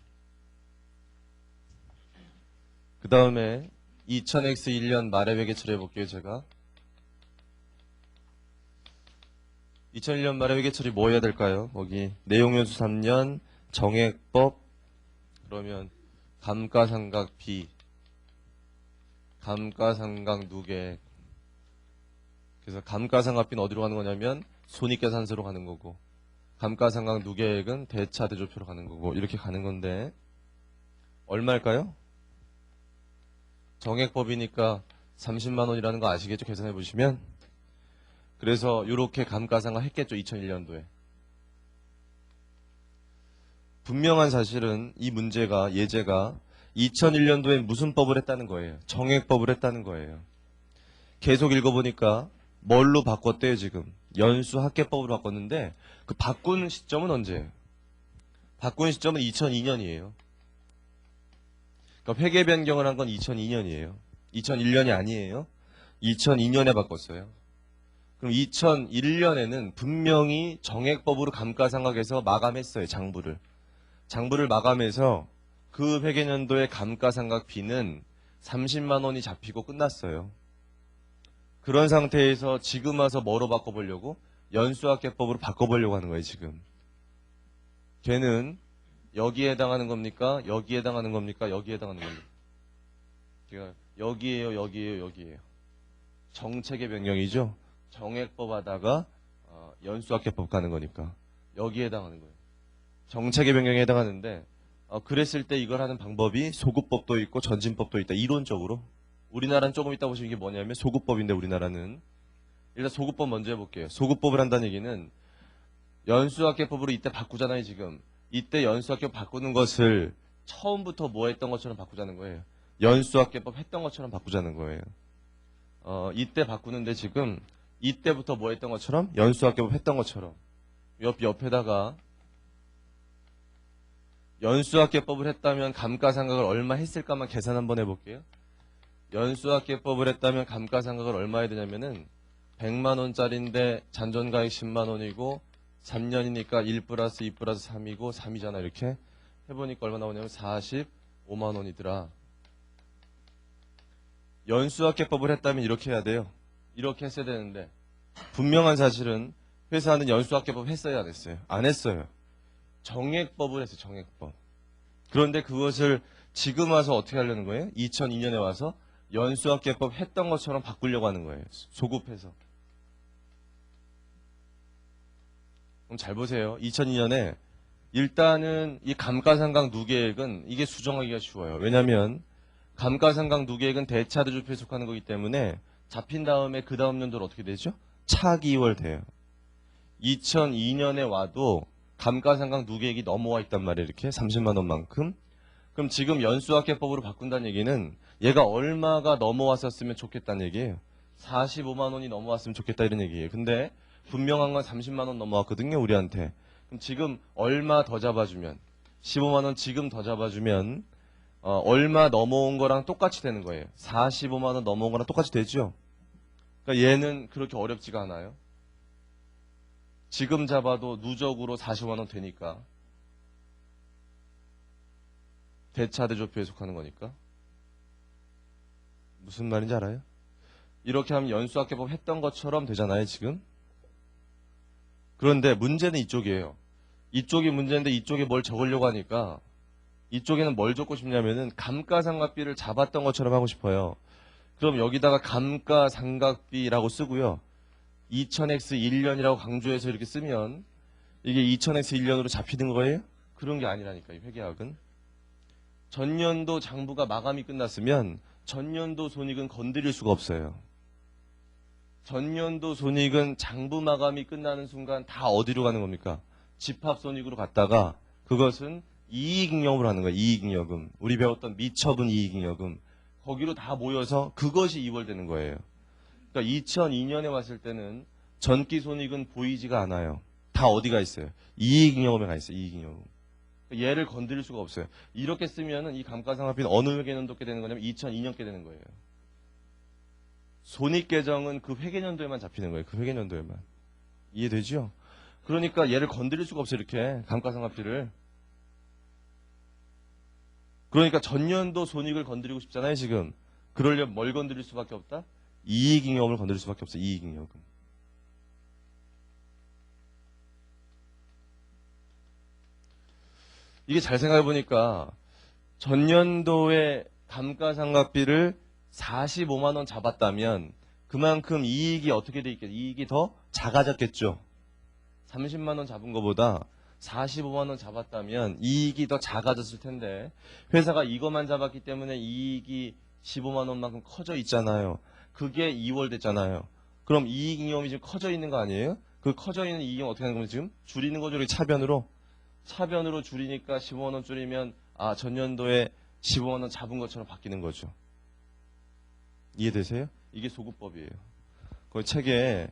Speaker 1: 그 다음에 2000X1년 말에 회계 처리해 볼게요. 제가 2001년 말에 회계 처리 뭐 해야 될까요? 거기 내용연수 3년, 정액법, 그러면 감가상각 비, 감가상각 누계. 그래서 감가상각비는 어디로 가는 거냐면 손익계산서로 가는 거고 감가상각 누계액은 대차 대조표로 가는 거고 이렇게 가는 건데 얼마일까요? 정액법이니까 30만 원이라는 거 아시겠죠? 계산해 보시면. 그래서 이렇게 감가상각 했겠죠? 2001년도에. 분명한 사실은 이 문제가 예제가 2001년도에 무슨 법을 했다는 거예요? 정액법을 했다는 거예요. 계속 읽어보니까 뭘로 바꿨대요 지금? 연수합계법으로 바꿨는데 그 바꾸는 시점은 언제예요? 바꾸는 시점은 2002년이에요. 그러니까 회계 변경을 한 건 2002년이에요. 2001년이 아니에요. 2002년에 바꿨어요. 그럼 2001년에는 분명히 정액법으로 감가상각해서 마감했어요. 장부를. 장부를 마감해서 그 회계년도의 감가상각비는 30만 원이 잡히고 끝났어요. 그런 상태에서 지금 와서 뭐로 바꿔보려고? 연수합계법으로 바꿔보려고 하는 거예요, 지금. 걔는 여기에 해당하는 겁니까? 여기에 해당하는 겁니까? 여기에 해당하는 겁니까? 제가 여기에요, 여기에요, 여기에요. 정책의 변경이죠. 정액법 하다가 연수합계법 가는 거니까 여기에 해당하는 거예요. 정책의 변경에 해당하는데 그랬을 때 이걸 하는 방법이 소급법도 있고 전진법도 있다. 이론적으로. 우리나라는 조금 이따 보시면 이게 뭐냐면 소급법인데 우리나라는 일단 소급법 먼저 해볼게요. 소급법을 한다는 얘기는 연수합계법으로 이때 바꾸잖아요. 지금 이때 연수합계법 바꾸는 것을 처음부터 뭐 했던 것처럼 바꾸자는 거예요. 연수합계법 했던 것처럼 바꾸자는 거예요. 이때 바꾸는데 지금 이때부터 뭐 했던 것처럼 연수합계법 했던 것처럼 옆에다가 연수합계법을 했다면 감가상각을 얼마 했을까만 계산 한번 해볼게요. 연수합계법을 했다면 감가상각을 얼마 해야 되냐면은 100만 원짜리인데 잔존가액 10만 원이고 3년이니까 1 플러스 2 플러스 3이고 3이잖아. 이렇게 해보니까 얼마 나오냐면 45만 원이더라. 연수합계법을 했다면 이렇게 해야 돼요. 이렇게 했어야 되는데 분명한 사실은 회사는 연수합계법 했어요, 안 했어요? 안 했어요. 정액법을 했어요. 정액법. 그런데 그것을 지금 와서 어떻게 하려는 거예요? 2002년에 와서 연수합계법 했던 것처럼 바꾸려고 하는 거예요. 소급해서. 그럼 잘 보세요. 2002년에 일단은 이 감가상각 누계액은 이게 수정하기가 쉬워요. 왜냐하면 감가상각 누계액은 대차대조표에 속하는 거기 때문에 잡힌 다음에 그 다음 연도로 어떻게 되죠? 차기월 돼요. 2002년에 와도 감가상각 누계액이 넘어와 있단 말이에요. 이렇게 30만 원만큼. 그럼 지금 연수합계법으로 바꾼다는 얘기는 얘가 얼마가 넘어왔었으면 좋겠다는 얘기예요. 45만 원이 넘어왔으면 좋겠다 이런 얘기예요. 근데 분명한 건 30만 원 넘어왔거든요. 우리한테. 그럼 지금 얼마 더 잡아주면 15만 원 지금 더 잡아주면 얼마 넘어온 거랑 똑같이 되는 거예요. 45만 원 넘어온 거랑 똑같이 되죠. 그러니까 얘는 그렇게 어렵지가 않아요. 지금 잡아도 누적으로 45만 원 되니까. 대차대조표에 속하는 거니까. 무슨 말인지 알아요? 이렇게 하면 연수합계법 했던 것처럼 되잖아요, 지금. 그런데 문제는 이쪽이에요. 이쪽이 문제인데 이쪽에 뭘 적으려고 하니까 이쪽에는 뭘 적고 싶냐면은 감가상각비를 잡았던 것처럼 하고 싶어요. 그럼 여기다가 감가상각비라고 쓰고요. 2000x 1년이라고 강조해서 이렇게 쓰면 이게 2000x 1년으로 잡히는 거예요? 그런 게 아니라니까요. 회계학은. 전년도 장부가 마감이 끝났으면 전년도 손익은 건드릴 수가 없어요. 전년도 손익은 장부 마감이 끝나는 순간 다 어디로 가는 겁니까? 집합손익으로 갔다가 그것은 이익잉여금으로 하는 거예요. 이익잉여금. 우리 배웠던 미처분 이익잉여금. 거기로 다 모여서 그것이 이월되는 거예요. 그러니까 2002년에 왔을 때는 전기손익은 보이지가 않아요. 다 어디가 있어요? 이익잉여금에 가 있어요. 이익잉여금. 그러니까 얘를 건드릴 수가 없어요. 이렇게 쓰면은 이 감가상각비는 어느 회계년도께 되는 거냐면 2002년께 되는 거예요. 손익계정은 그 회계년도에만 잡히는 거예요. 그 회계년도에만. 이해되죠? 그러니까 얘를 건드릴 수가 없어요. 이렇게 감가상각비를. 그러니까 전년도 손익을 건드리고 싶잖아요. 지금. 그러려면 뭘 건드릴 수밖에 없다? 이익잉여금을 건드릴 수밖에 없어요. 이익잉여금. 이게 잘 생각해보니까 전년도에 감가상각비를 45만 원 잡았다면 그만큼 이익이 어떻게 돼 있겠죠? 이익이 더 작아졌겠죠. 30만 원 잡은 것보다 45만 원 잡았다면 이익이 더 작아졌을 텐데 회사가 이것만 잡았기 때문에 이익이 15만 원만큼 커져 있잖아요. 그게 2월 됐잖아요. 그럼 이익잉여금이 지금 커져 있는 거 아니에요? 그 커져 있는 이익은 어떻게 하는 겁니까? 지금 줄이는 거죠. 이렇게 차변으로 줄이니까 15만 원 줄이면 전년도에 15만 원 잡은 것처럼 바뀌는 거죠. 이해되세요? 이게 소급법이에요. 그 책에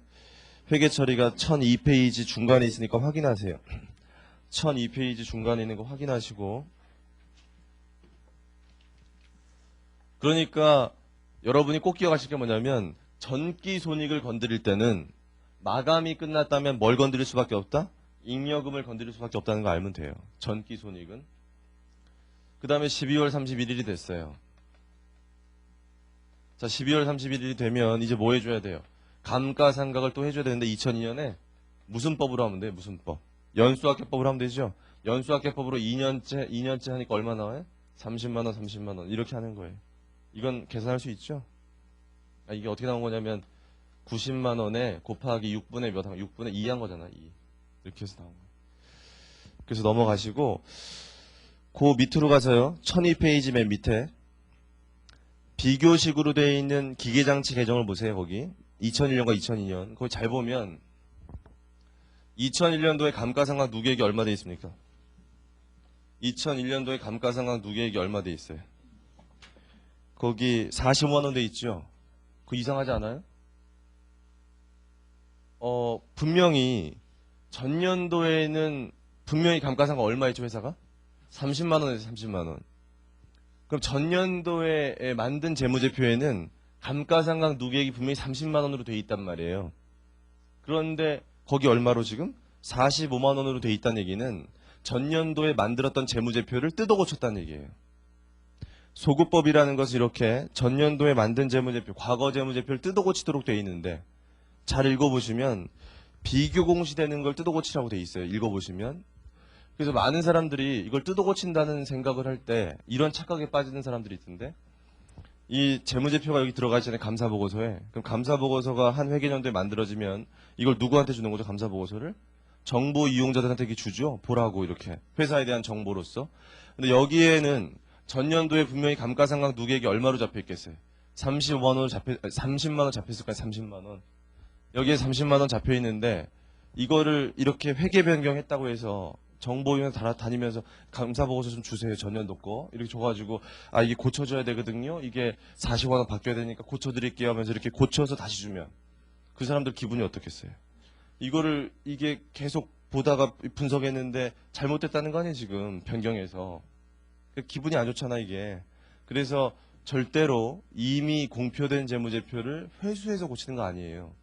Speaker 1: 회계 처리가 1002페이지 중간에 있으니까 확인하세요. 1002페이지 중간에 있는 거 확인하시고. 그러니까 여러분이 꼭 기억하실 게 뭐냐면 전기 손익을 건드릴 때는 마감이 끝났다면 뭘 건드릴 수밖에 없다? 잉여금을 건드릴 수밖에 없다는 거 알면 돼요. 전기 손익은. 그 다음에 12월 31일이 됐어요. 자, 12월 31일이 되면 이제 뭐 해줘야 돼요? 감가상각을 또 해줘야 되는데 2002년에 무슨 법으로 하면 돼요? 무슨 법? 연수학계법으로 하면 되죠? 연수학계법으로 2년째 하니까 얼마 나와요? 30만 원, 30만 원 이렇게 하는 거예요. 이건 계산할 수 있죠? 이게 어떻게 나온 거냐면 90만 원에 곱하기 6분의 몇 한 6분의 2 한 거잖아. 2. 이렇게 해서 나온 거예요. 그래서 넘어가시고 그 밑으로 가서요. 1002페이지 맨 밑에 비교식으로 되어 있는 기계장치 계정을 보세요. 거기 2001년과 2002년 거기 잘 보면 2001년도에 감가상각 누계액이 얼마 돼 있습니까? 2001년도에 감가상각 누계액이 얼마 돼 있어요? 거기 45만 원 돼 있죠? 그거 이상하지 않아요? 분명히 전년도에는 분명히 감가상각 얼마 있죠 회사가? 30만 원에서 30만 원. 그럼 전년도에 만든 재무제표에는 감가상각 누계액이 분명히 30만 원으로 돼 있단 말이에요. 그런데 거기 얼마로 지금? 45만 원으로 돼 있다는 얘기는 전년도에 만들었던 재무제표를 뜯어 고쳤다는 얘기예요. 소급법이라는 것은 이렇게 전년도에 만든 재무제표, 과거 재무제표를 뜯어 고치도록 돼 있는데 잘 읽어보시면 비교 공시되는 걸 뜯어 고치라고 돼 있어요. 읽어보시면. 그래서 많은 사람들이 이걸 뜯어 고친다는 생각을 할 때 이런 착각에 빠지는 사람들이 있던데 이 재무제표가 여기 들어가기 전에 감사보고서에 그럼 감사보고서가 한 회계년도에 만들어지면 이걸 누구한테 주는 거죠? 감사보고서를? 정보 이용자들한테 주죠. 보라고 이렇게 회사에 대한 정보로서. 근데 여기에는 전년도에 분명히 감가상각 누계액이 얼마로 잡혀 있겠어요? 30만 원 잡혔을 거예요. 30만 원. 여기에 30만 원 잡혀 있는데 이거를 이렇게 회계 변경했다고 해서 정보위원 다니면서 감사보고서 좀 주세요. 전년도 거. 이렇게 줘가지고 이게 고쳐줘야 되거든요. 이게 40만 원 바뀌어야 되니까 고쳐드릴게요 하면서 이렇게 고쳐서 다시 주면 그 사람들 기분이 어떻겠어요? 이거를 이게 계속 보다가 분석했는데 잘못됐다는 거 아니에요 지금 변경해서. 기분이 안 좋잖아 이게. 그래서 절대로 이미 공표된 재무제표를 회수해서 고치는 거 아니에요.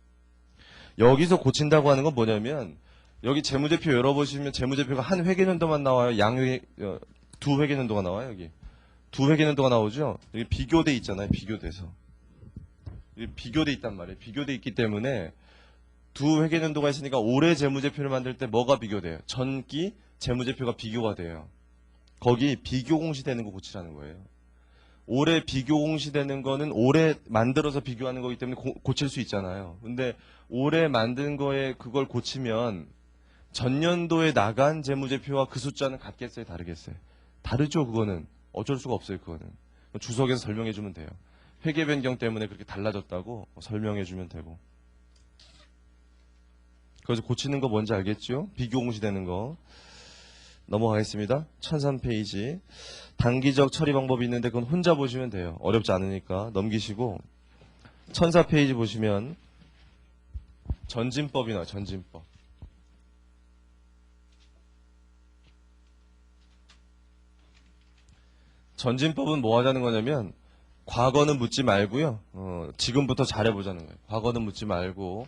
Speaker 1: 여기서 고친다고 하는 건 뭐냐면 여기 재무제표 열어보시면 재무제표가 한 회계년도만 나와요. 두 회계년도가 나와요. 여기 두 회계년도가 나오죠. 여기 비교돼 있잖아요. 비교돼서 여기 비교돼 있단 말이에요. 비교돼 있기 때문에 두 회계년도가 있으니까 올해 재무제표를 만들 때 뭐가 비교돼요? 전기 재무제표가 비교가 돼요. 거기 비교공시되는 거 고치라는 거예요. 올해 비교공시되는 거는 올해 만들어서 비교하는 거기 때문에 고칠 수 있잖아요. 근데 올해 만든 거에 그걸 고치면 전년도에 나간 재무제표와 그 숫자는 같겠어요? 다르겠어요? 다르죠, 그거는. 어쩔 수가 없어요, 그거는. 주석에서 설명해 주면 돼요. 회계 변경 때문에 그렇게 달라졌다고 설명해 주면 되고. 그래서 고치는 거 뭔지 알겠죠? 비교공시되는 거. 넘어가겠습니다. 1003페이지. 단기적 처리 방법이 있는데 그건 혼자 보시면 돼요. 어렵지 않으니까 넘기시고 1004페이지 보시면 전진법이 나와요. 전진법. 전진법은 뭐 하자는 거냐면 과거는 묻지 말고요. 지금부터 잘해보자는 거예요. 과거는 묻지 말고.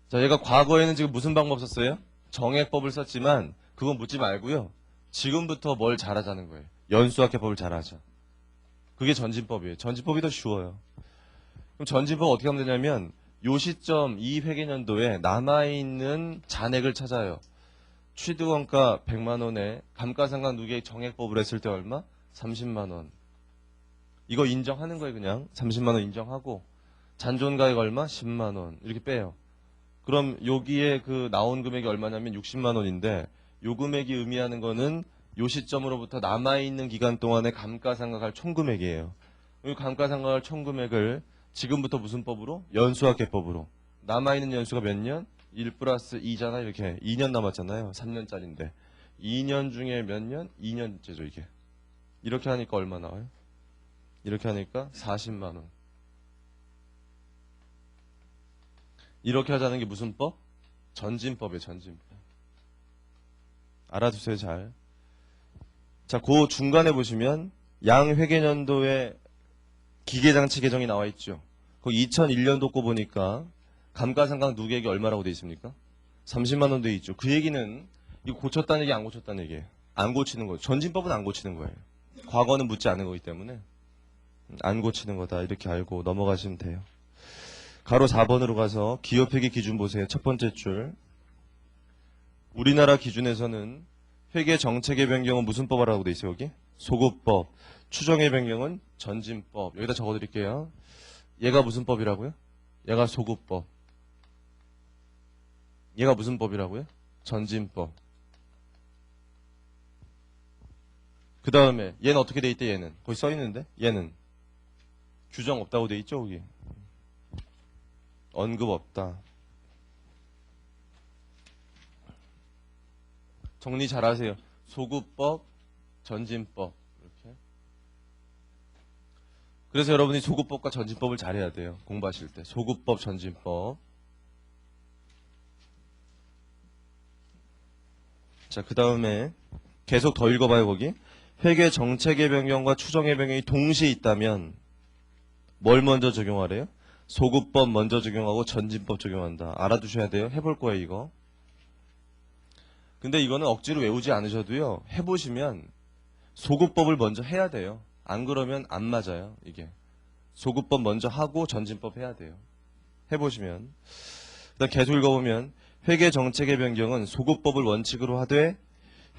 Speaker 1: 자, 얘가 과거에는 지금 무슨 방법 썼어요? 정액법을 썼지만 그건 묻지 말고요. 지금부터 뭘 잘하자는 거예요. 연수학계법을 잘하자. 그게 전진법이에요. 전진법이 더 쉬워요. 그럼 전진법 어떻게 하면 되냐면 요 시점 이 회계년도에 남아있는 잔액을 찾아요. 취득원가 100만 원에 감가상각 누계액 정액법을 했을 때 얼마? 30만 원. 이거 인정하는 거예요, 그냥. 30만 원 인정하고 잔존가액 얼마? 10만 원. 이렇게 빼요. 그럼 여기에 그 나온 금액이 얼마냐면 60만 원인데 요 금액이 의미하는 거는 요 시점으로부터 남아있는 기간 동안에 감가상각할 총금액이에요. 이 감가상각할 총금액을 지금부터 무슨 법으로? 연수학계법으로. 남아있는 연수가 몇 년? 1 플러스 2잖아. 이렇게 2년 남았잖아요. 3년짜리인데 2년 중에 몇 년? 2년째죠 이게. 이렇게 하니까 얼마 나와요? 이렇게 하니까 40만 원. 이렇게 하자는 게 무슨 법? 전진법이에요. 전진법. 알아두세요. 잘. 자, 그 중간에 보시면 양회계년도에 기계장치 계정이 나와 있죠. 거기 2001년도 거 보니까 감가상각 누계액이 얼마라고 돼 있습니까? 30만 원 돼 있죠. 그 얘기는 이거 고쳤다는 얘기 안 고쳤다는 얘기예요. 안 고치는 거예요. 전진법은 안 고치는 거예요. 과거는 묻지 않은 거기 때문에 안 고치는 거다. 이렇게 알고 넘어가시면 돼요. 가로 4번으로 가서 기업회계 기준 보세요. 첫 번째 줄. 우리나라 기준에서는 회계 정책의 변경은 무슨 법이라고 돼 있어요, 여기? 소급법. 추정의 변경은 전진법. 여기다 적어드릴게요. 얘가 무슨 법이라고요? 얘가 소급법. 얘가 무슨 법이라고요? 전진법. 그 다음에 얘는 어떻게 돼 있대, 얘는? 거기 써 있는데? 얘는 규정 없다고 돼 있죠, 여기? 언급 없다. 정리 잘 하세요. 소급법, 전진법. 이렇게. 그래서 여러분이 소급법과 전진법을 잘해야 돼요. 공부하실 때. 소급법, 전진법. 자, 그 다음에 계속 더 읽어봐요, 거기. 회계 정책의 변경과 추정의 변경이 동시에 있다면 뭘 먼저 적용하래요? 소급법 먼저 적용하고 전진법 적용한다. 알아두셔야 돼요. 해볼 거예요, 이거. 근데 이거는 억지로 외우지 않으셔도요. 해보시면 소급법을 먼저 해야 돼요. 안 그러면 안 맞아요, 이게. 소급법 먼저 하고 전진법 해야 돼요. 해보시면. 그다음 계속 읽어보면 회계 정책의 변경은 소급법을 원칙으로 하되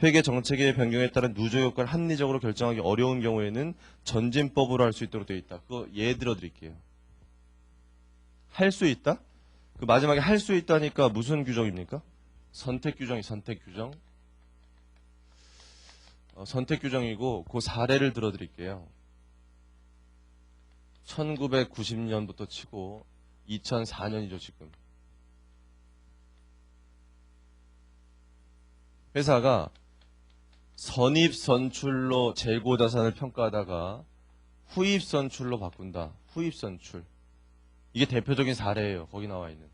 Speaker 1: 회계 정책의 변경에 따른 누적 효과를 합리적으로 결정하기 어려운 경우에는 전진법으로 할 수 있도록 되어 있다. 그거 예 들어드릴게요. 할 수 있다? 그 마지막에 할 수 있다니까 무슨 규정입니까? 선택 규정이 선택 규정. 선택 규정이고 그 사례를 들어드릴게요. 1990년부터 치고 2004년이죠 지금. 회사가 선입선출로 재고자산을 평가하다가 후입선출로 바꾼다. 후입선출. 이게 대표적인 사례예요. 거기 나와 있는.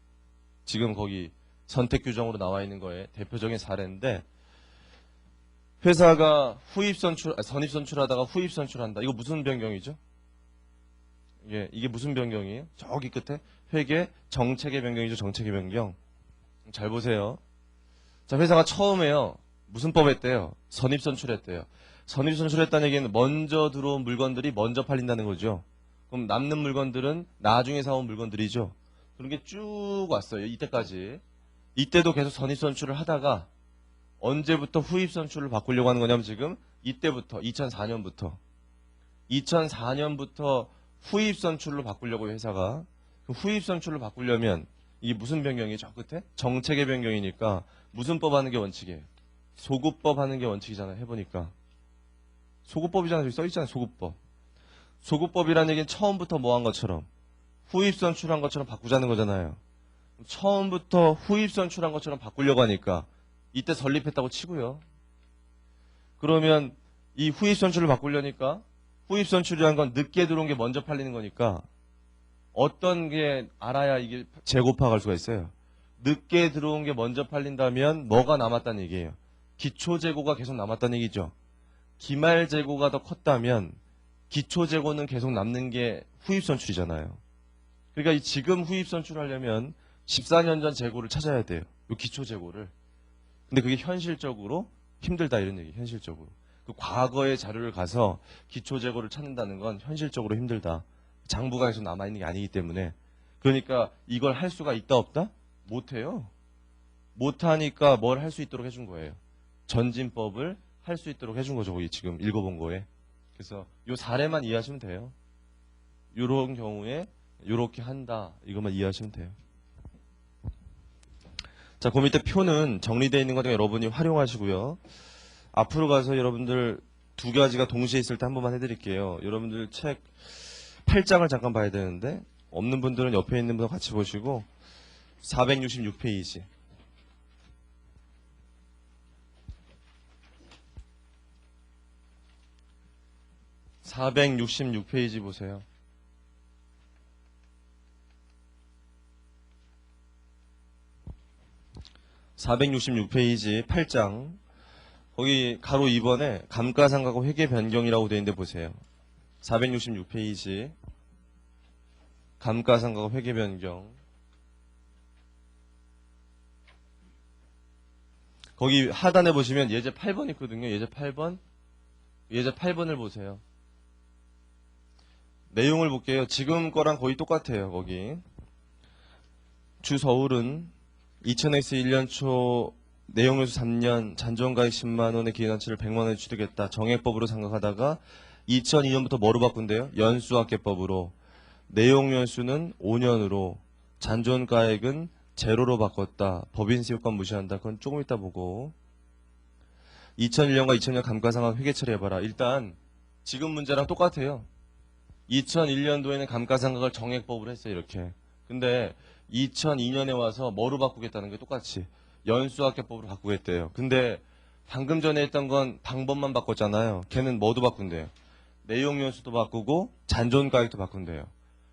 Speaker 1: 지금 거기 선택 규정으로 나와 있는 거에 대표적인 사례인데 회사가 선입선출하다가 후입선출한다. 이거 무슨 변경이죠? 이게 무슨 변경이에요? 저기 끝에 회계 정책의 변경이죠. 정책의 변경. 잘 보세요. 자, 회사가 처음에요. 무슨 법 했대요? 선입선출했대요. 선입선출했다는 얘기는 먼저 들어온 물건들이 먼저 팔린다는 거죠. 그럼 남는 물건들은 나중에 사온 물건들이죠. 그런 게 쭉 왔어요. 이때까지. 이때도 계속 선입선출을 하다가 언제부터 후입 선출을 바꾸려고 하는 거냐면 지금 이때부터 2004년부터 후입 선출로 바꾸려고 회사가. 후입 선출로 바꾸려면 이게 무슨 변경이죠? 끝에 정책의 변경이니까 무슨 법 하는 게 원칙이에요? 소급법 하는 게 원칙이잖아요. 해보니까 소급법이잖아요. 여기 써있잖아요. 소급법. 소급법이라는 얘기는 처음부터 뭐 한 것처럼 후입 선출한 것처럼 바꾸자는 거잖아요. 처음부터 후입 선출한 것처럼 바꾸려고 하니까 이때 설립했다고 치고요. 그러면 이 후입 선출을 바꾸려니까 후입 선출이라는 건 늦게 들어온 게 먼저 팔리는 거니까 어떤 게 알아야 이게 재고파갈 수가 있어요. 늦게 들어온 게 먼저 팔린다면 뭐가 남았다는 얘기예요. 기초 재고가 계속 남았다는 얘기죠. 기말 재고가 더 컸다면 기초 재고는 계속 남는 게 후입 선출이잖아요. 그러니까 이 지금 후입 선출하려면 14년 전 재고를 찾아야 돼요. 이 기초 재고를. 근데 그게 현실적으로 힘들다 이런 얘기. 현실적으로. 그 과거의 자료를 가서 기초 재고를 찾는다는 건 현실적으로 힘들다. 장부가 계속 남아있는 게 아니기 때문에. 그러니까 이걸 할 수가 있다 없다? 못해요. 못하니까 뭘 할 수 있도록 해준 거예요. 전진법을 할 수 있도록 해준 거죠. 거기 지금 읽어본 거에. 그래서 이 사례만 이해하시면 돼요. 이런 경우에 이렇게 한다. 이것만 이해하시면 돼요. 자, 그 밑에 표는 정리되어 있는 거니까 여러분이 활용하시고요. 앞으로 가서 여러분들 두 가지가 동시에 있을 때 한 번만 해드릴게요. 여러분들 책 8장을 잠깐 봐야 되는데 없는 분들은 옆에 있는 분과 같이 보시고 466페이지. 466페이지 보세요. (466페이지) 8장 거기 가로 2번에 감가상각과 회계 변경이라고 되어 있는데 보세요. 466페이지 감가상각과 회계 변경. 거기 하단에 보시면 예제 8번 있거든요. 예제 8번. 예제 8번을 보세요. 내용을 볼게요. 지금 거랑 거의 똑같아요. 거기 주서울은 2000X 1년 초 내용요소 3년 잔존가액 10만원의 기회단체를 100만원에 취득했다. 정액법으로 생각하다가 2002년부터 뭐로 바꾼대요? 연수학계법으로. 내용연수는 5년으로 잔존가액은 제로로 바꿨다. 법인세 효과 무시한다. 그건 조금 이따 보고. 2001년과 2000년 감가상각 회계 처리해봐라. 일단 지금 문제랑 똑같아요. 2001년도에는 감가상각을 정액법으로 했어요. 이렇게. 근데 2002년에 와서 뭐로 바꾸겠다는 게 똑같이 연수학계법으로 바꾸겠대요. 근데 방금 전에 했던 건 방법만 바꿨잖아요. 걔는 뭐도 바꾼대요. 내용연수도 바꾸고 잔존가액도 바꾼대요.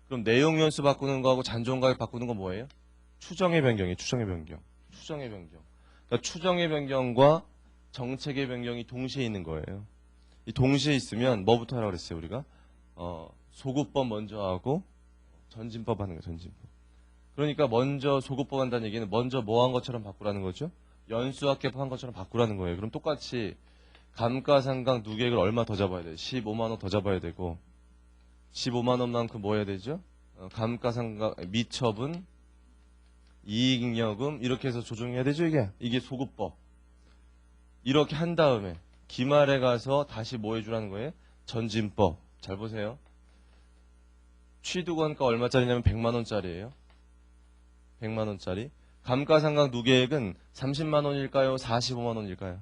Speaker 1: 그럼 내용연수 바꾸는 거하고 잔존가액 바꾸는 건 뭐예요? 추정의 변경이에요. 추정의 변경. 추정의 변경. 그러니까 추정의 변경과 정책의 변경이 동시에 있는 거예요. 이 동시에 있으면 뭐부터 하라고 그랬어요, 우리가? 소급법 먼저 하고 전진법 하는 거예요. 전진법. 그러니까 먼저 소급법 한다는 얘기는 먼저 뭐 한 것처럼 바꾸라는 거죠? 연수학계법 한 것처럼 바꾸라는 거예요. 그럼 똑같이 감가상각 누계액을 얼마 더 잡아야 돼요? 15만 원 더 잡아야 되고 15만 원만큼 뭐 해야 되죠? 감가상각 미처분 이익잉여금 이렇게 해서 조정해야 되죠. 이게 소급법. 이렇게 한 다음에 기말에 가서 다시 뭐 해주라는 거예요? 전진법. 잘 보세요. 취득원가 얼마짜리냐면 100만 원짜리예요. 100만 원짜리. 감가상각 누계액은 30만 원일까요? 45만 원일까요?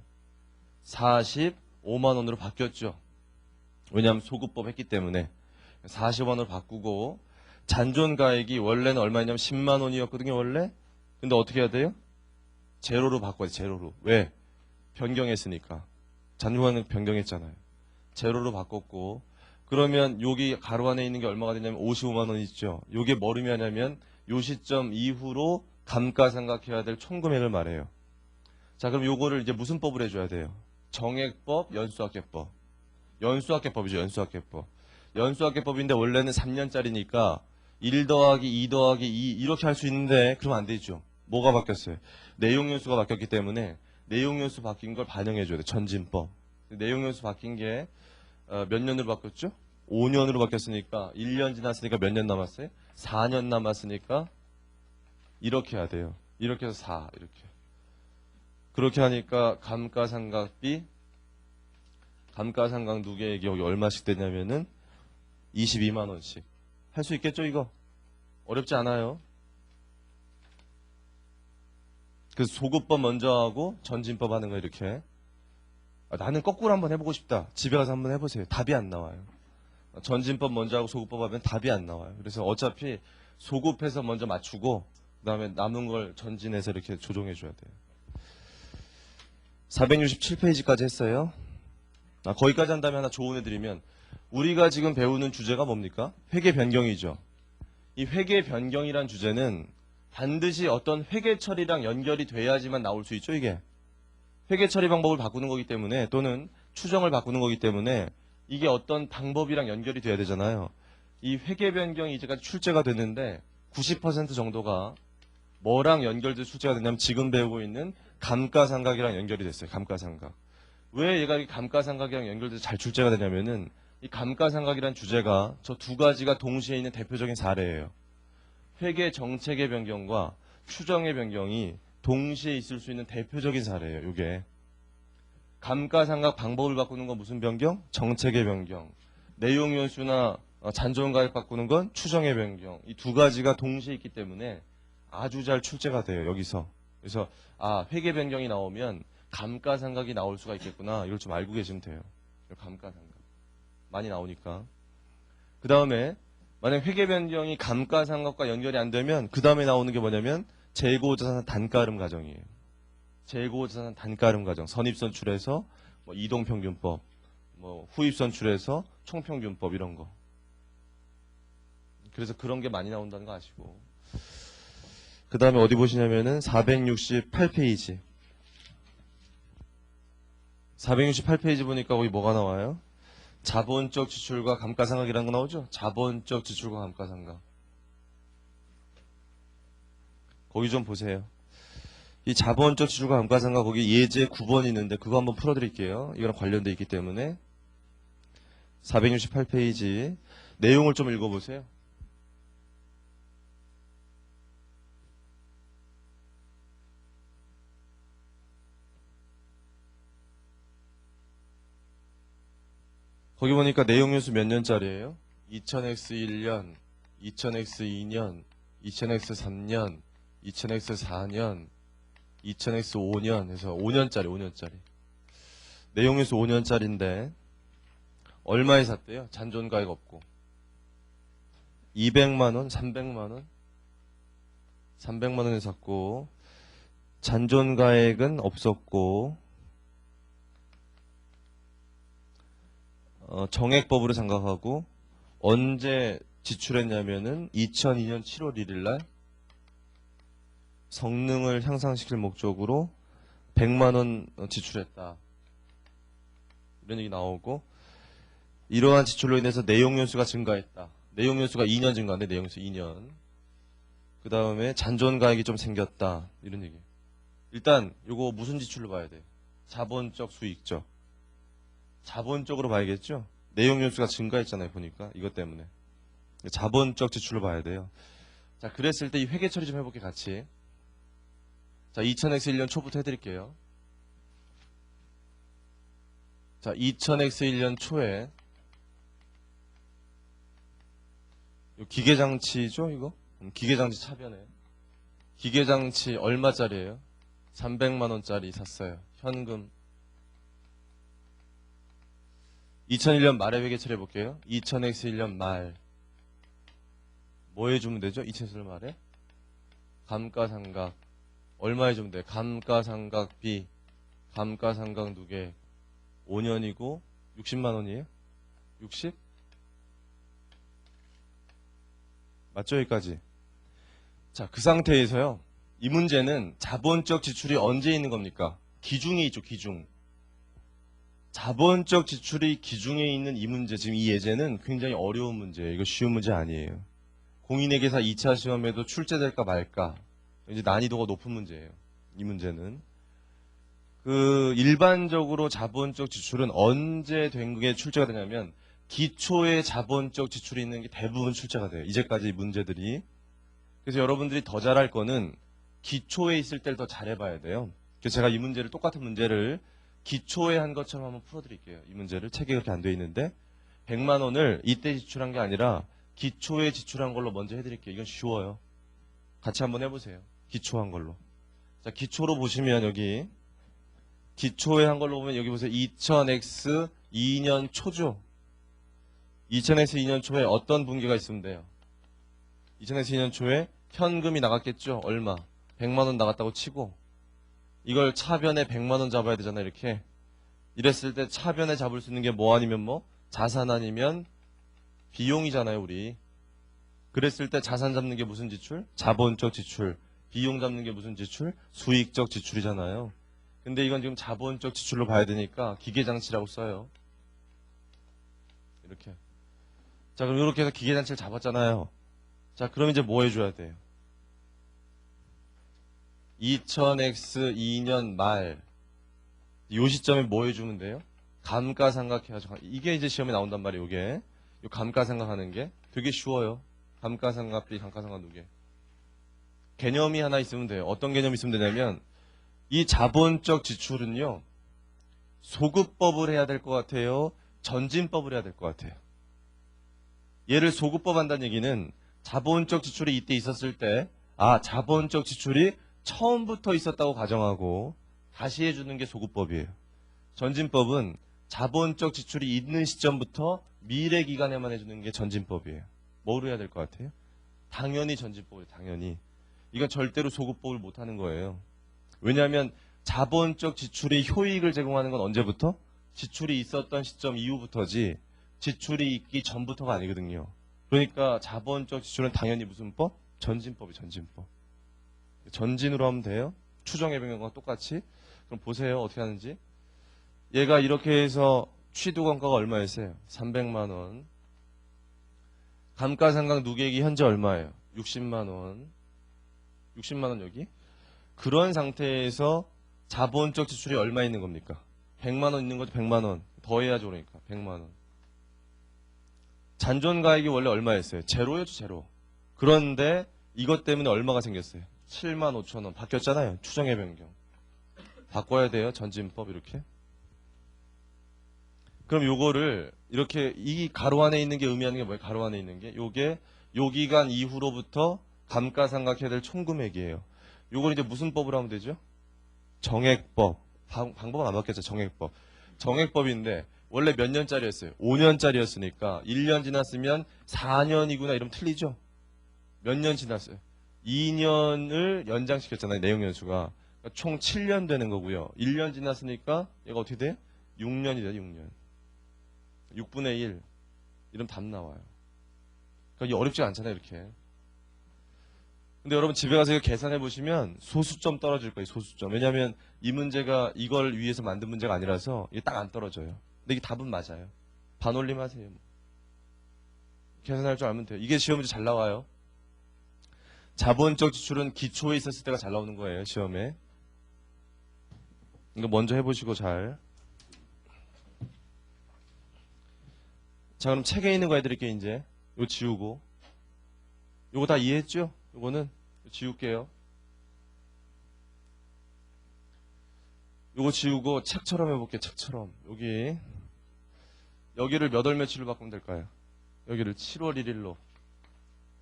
Speaker 1: 45만 원으로 바뀌었죠. 왜냐하면 소급법 했기 때문에 45만 원으로 바꾸고 잔존가액이 원래는 얼마였냐면 10만 원이었거든요. 원래. 근데 어떻게 해야 돼요? 제로로 바꿔야 돼. 제로로. 왜? 변경했으니까. 잔존가액 변경했잖아요. 제로로 바꿨고 그러면 여기 가로 안에 있는 게 얼마가 되냐면 55만 원 있죠. 요게 뭘 의미하냐면 요 시점 이후로 감가상각해야 될 총 금액을 말해요. 자, 그럼 요거를 이제 무슨 법을 해줘야 돼요? 정액법, 연수학계법. 연수학계법이죠. 연수학계법. 연수학계법인데 원래는 3년짜리니까 1 더하기 2 더하기 2 이렇게 할 수 있는데 그러면 안 되죠. 뭐가 바뀌었어요? 내용연수가 바뀌었기 때문에 내용연수 바뀐 걸 반영해줘야 돼. 전진법. 내용연수 바뀐 게 몇 년으로 바뀌었죠? 5년으로 바뀌었으니까 1년 지났으니까 몇 년 남았어요? 4년 남았으니까 이렇게 해야 돼요. 이렇게 해서 4 이렇게. 그렇게 하니까 감가상각비, 감가상각 누계액이 여기 얼마씩 되냐면은 22만 원씩. 할 수 있겠죠, 이거? 어렵지 않아요. 그래서 소급법 먼저 하고 전진법 하는 거 이렇게. 나는 거꾸로 한번 해보고 싶다. 집에 가서 한번 해보세요. 답이 안 나와요. 전진법 먼저 하고 소급법 하면 답이 안 나와요. 그래서 어차피 소급해서 먼저 맞추고 그다음에 남은 걸 전진해서 이렇게 조정해 줘야 돼요. 467페이지까지 했어요. 거기까지 한다면 하나 조언해드리면 우리가 지금 배우는 주제가 뭡니까? 회계 변경이죠. 이 회계 변경이란 주제는 반드시 어떤 회계 처리랑 연결이 돼야지만 나올 수 있죠, 이게. 회계 처리 방법을 바꾸는 거기 때문에 또는 추정을 바꾸는 거기 때문에 이게 어떤 방법이랑 연결이 돼야 되잖아요. 이 회계 변경이 이제까지 출제가 됐는데 90% 정도가 뭐랑 연결돼서 출제가 됐냐면 지금 배우고 있는 감가상각이랑 연결이 됐어요. 감가상각. 왜 얘가 이 감가상각이랑 연결돼서 잘 출제가 되냐면은 이 감가상각이란 주제가 저 두 가지가 동시에 있는 대표적인 사례예요. 회계 정책의 변경과 추정의 변경이 동시에 있을 수 있는 대표적인 사례예요. 이게 감가상각 방법을 바꾸는 건 무슨 변경? 정책의 변경. 내용 연수나 잔존가액 바꾸는 건 추정의 변경. 이 두 가지가 동시에 있기 때문에 아주 잘 출제가 돼요. 여기서. 그래서 회계 변경이 나오면 감가상각이 나올 수가 있겠구나. 이걸 좀 알고 계시면 돼요. 감가상각 많이 나오니까. 그 다음에 만약 회계 변경이 감가상각과 연결이 안 되면 그 다음에 나오는 게 뭐냐면 재고자산 단가름 가정이에요. 재고자산 단가름 가정. 선입선출해서 이동평균법, 후입선출해서 총평균법 이런 거. 그래서 그런 게 많이 나온다는 거 아시고. 그 다음에 어디 보시냐면은 468페이지. 468페이지 보니까 거기 뭐가 나와요? 자본적 지출과 감가상각이라는 거 나오죠? 자본적 지출과 감가상각. 거기 좀 보세요. 이 자본적 지출과 감가상각 거기 예제 9번 있는데 그거 한번 풀어드릴게요. 이거랑 관련돼 있기 때문에 468페이지 내용을 좀 읽어보세요. 거기 보니까 내용 연수 몇 년짜리예요? 2000X 1년, 2000X 2년, 2000X 3년, 2000X 4년, 2000X 5년 해서 5년짜리. 내용 연수 5년짜리인데 얼마에 샀대요? 잔존가액 없고. 200만원, 300만원? 300만원에 샀고 잔존가액은 없었고 정액법으로 생각하고 언제 지출했냐면은 2002년 7월 1일 날 성능을 향상시킬 목적으로 100만 원 지출했다. 이런 얘기 나오고 이러한 지출로 인해서 내용 연수가 증가했다. 내용 연수가 2년 증가한데 내용 연수 2년. 그 다음에 잔존가액이 좀 생겼다. 이런 얘기. 일단 요거 무슨 지출로 봐야 돼? 자본적 수익적. 자본적으로 봐야겠죠? 내용 연수가 증가했잖아요, 보니까. 이것 때문에. 자본적 지출로 봐야 돼요. 자, 그랬을 때 이 회계 처리 좀 해볼게요, 같이. 자, 2000X 1년 초부터 해드릴게요. 자, 2000X 1년 초에 기계장치죠, 이거? 기계장치 차변에. 기계장치 얼마짜리예요? 300만원짜리 샀어요. 현금. 2001년 말에 회계 처리해볼게요. 2000X 1년 말. 뭐 해주면 되죠? 2000X 말에? 감가상각. 얼마 해주면 돼? 감가상각비. 감가상각 누계. 5년이고 60만원이에요? 60? 맞죠? 여기까지. 자, 그 상태에서요. 이 문제는 자본적 지출이 언제 있는 겁니까? 기중에 있죠, 기중. 자본적 지출이 기중에 있는 이 문제, 지금 이 예제는 굉장히 어려운 문제예요. 이거 쉬운 문제 아니에요. 공인회계사 2차 시험에도 출제될까 말까. 이제 난이도가 높은 문제예요. 이 문제는. 일반적으로 자본적 지출은 언제 된 게 출제가 되냐면 기초에 자본적 지출이 있는 게 대부분 출제가 돼요. 이제까지 문제들이. 그래서 여러분들이 더 잘할 거는 기초에 있을 때를 더 잘해봐야 돼요. 그래서 제가 이 문제를 똑같은 문제를 기초에 한 것처럼 한번 풀어드릴게요. 이 문제를 책에 그렇게 안 돼 있는데 100만 원을 이때 지출한 게 아니라 기초에 지출한 걸로 먼저 해드릴게요. 이건 쉬워요. 같이 한번 해보세요. 기초한 걸로. 자, 기초로 보시면 여기 기초에 한 걸로 보면 여기 보세요. 2000X 2년 초죠. 2000X 2년 초에 어떤 분기가 있으면 돼요. 2000X 2년 초에 현금이 나갔겠죠. 얼마? 100만 원 나갔다고 치고 이걸 차변에 100만 원 잡아야 되잖아요. 이렇게. 이랬을 때 차변에 잡을 수 있는 게 뭐 아니면 뭐? 자산 아니면 비용이잖아요. 우리. 그랬을 때 자산 잡는 게 무슨 지출? 자본적 지출. 비용 잡는 게 무슨 지출? 수익적 지출이잖아요. 근데 이건 지금 자본적 지출로 봐야 되니까 기계장치라고 써요. 이렇게. 자, 그럼 이렇게 해서 기계장치를 잡았잖아요. 자, 그럼 이제 뭐 해줘야 돼요? 2000X 2년 말. 요 시점에 뭐 해주면 돼요? 감가상각 해야죠. 이게 이제 시험에 나온단 말이에요. 이게. 요 감가상각 하는 게 되게 쉬워요. 감가상각비, 감가상각 누계. 개념이 하나 있으면 돼요. 어떤 개념이 있으면 되냐면 이 자본적 지출은요. 소급법을 해야 될 것 같아요. 전진법을 해야 될 것 같아요. 얘를 소급법 한다는 얘기는 자본적 지출이 이때 있었을 때 자본적 지출이 처음부터 있었다고 가정하고 다시 해주는 게 소급법이에요. 전진법은 자본적 지출이 있는 시점부터 미래 기간에만 해주는 게 전진법이에요. 뭐로 해야 될 것 같아요? 당연히 전진법이에요. 당연히. 이건 절대로 소급법을 못하는 거예요. 왜냐하면 자본적 지출이 효익을 제공하는 건 언제부터? 지출이 있었던 시점 이후부터지 지출이 있기 전부터가 아니거든요. 그러니까 자본적 지출은 당연히 무슨 법? 전진법이 전진법. 전진으로 하면 돼요. 추정의 변경과 똑같이. 그럼 보세요. 어떻게 하는지. 얘가 이렇게 해서 취득원가가 얼마였어요? 300만 원. 감가상각 누계액이 현재 얼마예요? 60만 원. 60만 원 여기. 그런 상태에서 자본적 지출이 얼마 있는 겁니까? 100만 원 있는 거죠. 100만 원. 더해야죠. 그러니까 100만 원. 잔존가액이 원래 얼마였어요? 제로였죠. 제로. 그런데 이것 때문에 얼마가 생겼어요? 7만 5천 원. 바뀌었잖아요. 추정의 변경. 바꿔야 돼요. 전진법 이렇게. 그럼 요거를 이렇게 이 가로 안에 있는 게 의미하는 게 뭐예요? 가로 안에 있는 게 요게 요 기간 이후로부터 감가상각해야 될 총금액이에요. 요걸 이제 무슨 법으로 하면 되죠? 정액법. 방법은 안 바뀌었죠. 정액법. 정액법인데 원래 몇 년짜리였어요? 5년짜리였으니까 1년 지났으면 4년이구나 이러면 틀리죠? 몇 년 지났어요? 2년을 연장시켰잖아요. 내용 연수가. 그러니까 총 7년 되는 거고요. 1년 지났으니까 얘가 어떻게 돼요? 6년이 돼요. 6년. 6분의 1. 이러면 답 나와요. 그러니까 어렵지 않잖아요. 이렇게. 근데 여러분 집에 가서 이거 계산해 보시면 소수점 떨어질 거예요. 소수점. 왜냐하면 이 문제가 이걸 위해서 만든 문제가 아니라서 이게 딱 안 떨어져요. 근데 이게 답은 맞아요. 반올림 하세요. 계산할 줄 알면 돼요. 이게 시험 문제 잘 나와요. 자본적 지출은 기초에 있었을 때가 잘 나오는 거예요. 시험에. 이거 먼저 해보시고 잘. 자, 그럼 책에 있는 거 해드릴게요. 이제 이거 지우고. 이거 다 이해했죠? 이거는 지울게요. 이거 지우고 책처럼 해볼게요. 책처럼. 여기를 몇 월 며칠로 바꾸면 될까요? 여기를 7월 1일로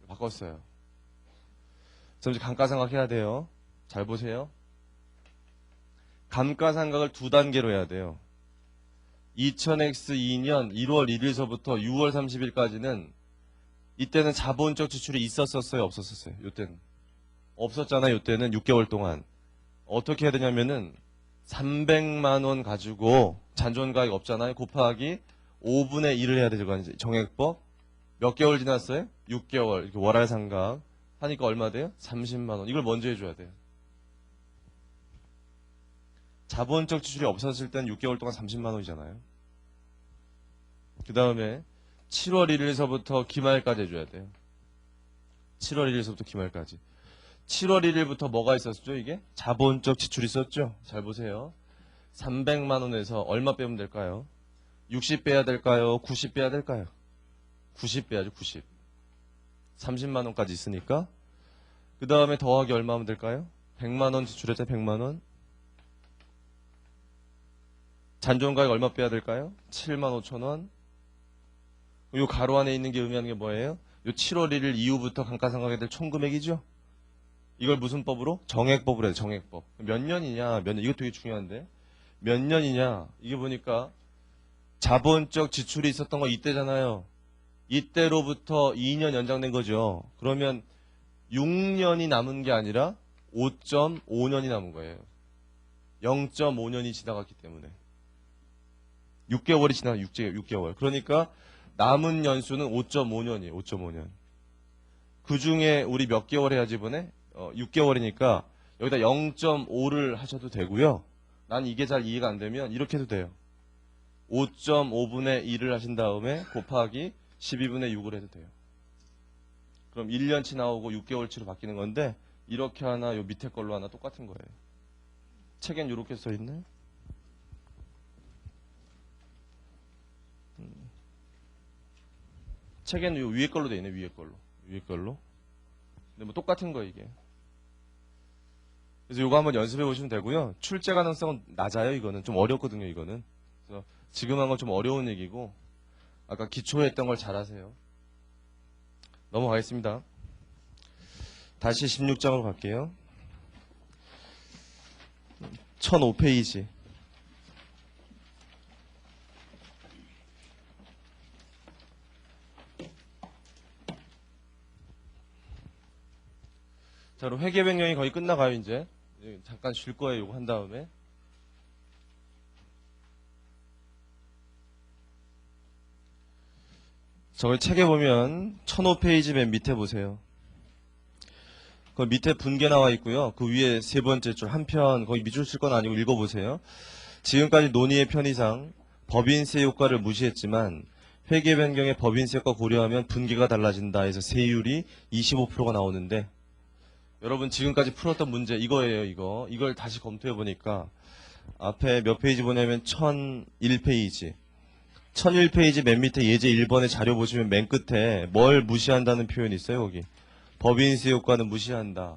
Speaker 1: 바꿨어요. 그럼 이제 감가상각 해야 돼요. 잘 보세요. 감가상각을 두 단계로 해야 돼요. 2000X 2년 1월 1일서부터 6월 30일까지는 이때는 자본적 지출이 있었었어요? 없었었어요? 이때는 없었잖아요. 이때는 6개월 동안. 어떻게 해야 되냐면은 300만 원 가지고 잔존가액 없잖아요. 곱하기 5분의 1을 해야 되죠. 정액법. 몇 개월 지났어요? 6개월. 이렇게 월할 상각. 하니까 얼마 돼요? 30만 원. 이걸 먼저 해줘야 돼요. 자본적 지출이 없었을 때는 6개월 동안 30만 원이잖아요. 그 다음에 7월 1일서부터 기말까지 해줘야 돼요. 7월 1일서부터 기말까지. 7월 1일부터 뭐가 있었죠? 이게? 자본적 지출이 있었죠? 잘 보세요. 300만 원에서 얼마 빼면 될까요? 60 빼야 될까요? 90 빼야 될까요? 90 빼야죠. 90. 30만 원까지 있으니까. 그 다음에 더하기 얼마 하면 될까요? 100만 원 지출했죠. 100만 원. 잔존가액 얼마 빼야 될까요? 75,000원. 요 가로 안에 있는 게 의미하는 게 뭐예요? 요 7월 1일 이후부터 감가상각에 될 총금액이죠? 이걸 무슨 법으로? 정액법으로 해요, 정액법. 몇 년이냐, 몇 년, 이거 되게 중요한데. 몇 년이냐, 이게 보니까 자본적 지출이 있었던 거 이때잖아요. 이때로부터 2년 연장된 거죠. 그러면 6년이 남은 게 아니라 5.5년이 남은 거예요. 0.5년이 지나갔기 때문에. 6개월이 지나 6개월. 그러니까 남은 연수는 5.5년이에요. 5.5년. 그 중에 우리 몇 개월 해야지 이번에? 6개월이니까 여기다 0.5를 하셔도 되고요. 난 이게 잘 이해가 안 되면 이렇게 해도 돼요. 5.5분의 1을 하신 다음에 곱하기 12분의 6을 해도 돼요. 그럼 1년치 나오고 6개월치로 바뀌는 건데 이렇게 하나 요 밑에 걸로 하나 똑같은 거예요. 책엔 이렇게 써 있네. 책에는 요 위에 걸로 돼 있네. 위에 걸로. 근데 뭐 똑같은 거 이게. 그래서 요거 한번 연습해 보시면 되고요. 출제 가능성은 낮아요. 이거는 좀 어렵거든요. 이거는. 그래서 지금 한 건 좀 어려운 얘기고 아까 기초에 했던 걸 잘하세요. 넘어가겠습니다. 다시 16장으로 갈게요. 1005페이지. 자, 그럼 회계 변경이 거의 끝나가요, 이제. 잠깐 쉴 거예요, 이거 한 다음에. 저걸 책에 보면 1005페이지 맨 밑에 보세요. 그 밑에 분계 나와 있고요. 그 위에 세 번째 줄 한편 거기 밑줄 쓸 건 아니고 읽어보세요. 지금까지 논의의 편의상 법인세 효과를 무시했지만 회계 변경의 법인세 효과 고려하면 분계가 달라진다 해서 세율이 25%가 나오는데 여러분 지금까지 풀었던 문제 이거예요. 이걸 다시 검토해 보니까 앞에 몇 페이지 보냐면 1001페이지 1001페이지 맨 밑에 예제 1번의 자료 보시면 맨 끝에 뭘 무시한다는 표현이 있어요. 거기 법인세 효과는 무시한다.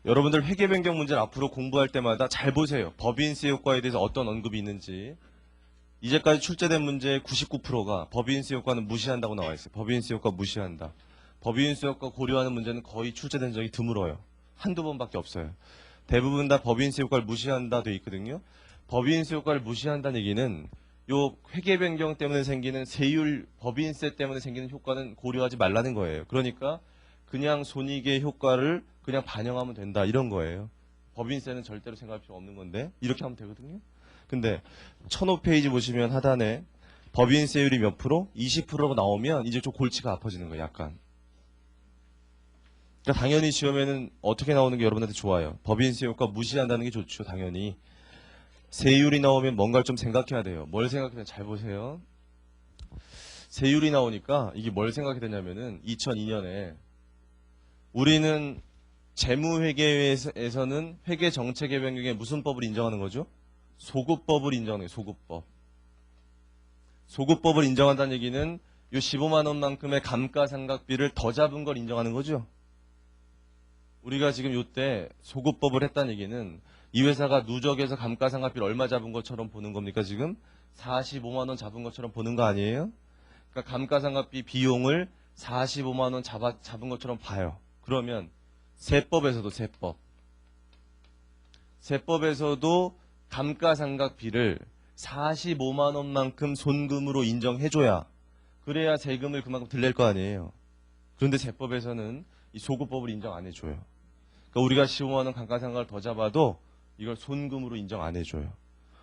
Speaker 1: 여러분들 회계 변경 문제를 앞으로 공부할 때마다 잘 보세요. 법인세 효과에 대해서 어떤 언급이 있는지. 이제까지 출제된 문제의 99%가 법인세 효과는 무시한다고 나와 있어요. 법인세 효과 무시한다. 법인세 효과 고려하는 문제는 거의 출제된 적이 드물어요. 한두 번밖에 없어요. 대부분 다 법인세 효과를 무시한다 돼 있거든요. 법인세 효과를 무시한다는 얘기는 요 회계 변경 때문에 생기는 세율, 법인세 때문에 생기는 효과는 고려하지 말라는 거예요. 그러니까 그냥 손익의 효과를 그냥 반영하면 된다 이런 거예요. 법인세는 절대로 생각할 필요 없는 건데 이렇게 하면 되거든요. 근데 1005페이지 보시면 하단에 법인세율이 몇 프로? 20%가 나오면 이제 좀 골치가 아파지는 거예요. 약간. 그러니까 당연히 시험에는 어떻게 나오는 게 여러분한테 좋아요. 법인세 효과 무시한다는 게 좋죠. 당연히. 세율이 나오면 뭔가를 좀 생각해야 돼요. 뭘 생각해야 잘 보세요. 세율이 나오니까 이게 뭘 생각해야 되냐면은 2002년에 우리는 재무회계에서는 회계 정책의 변경에 무슨 법을 인정하는 거죠? 소급법을 인정해요. 소급법. 소급법을 인정한다는 얘기는 이 15만 원만큼의 감가상각비를 더 잡은 걸 인정하는 거죠. 우리가 지금 이때 소급법을 했다는 얘기는 이 회사가 누적해서 감가상각비를 얼마 잡은 것처럼 보는 겁니까? 지금 45만 원 잡은 것처럼 보는 거 아니에요? 그러니까 감가상각비 비용을 45만 원 잡은 것처럼 봐요. 그러면 세법에서도 세법에서도 감가상각비를 45만 원만큼 손금으로 인정해줘야 그래야 세금을 그만큼 들낼 거 아니에요. 그런데 세법에서는 이 소급법을 인정 안 해줘요. 그러니까 우리가 15만 원 감가상각을 더 잡아도 이걸 손금으로 인정 안 해줘요.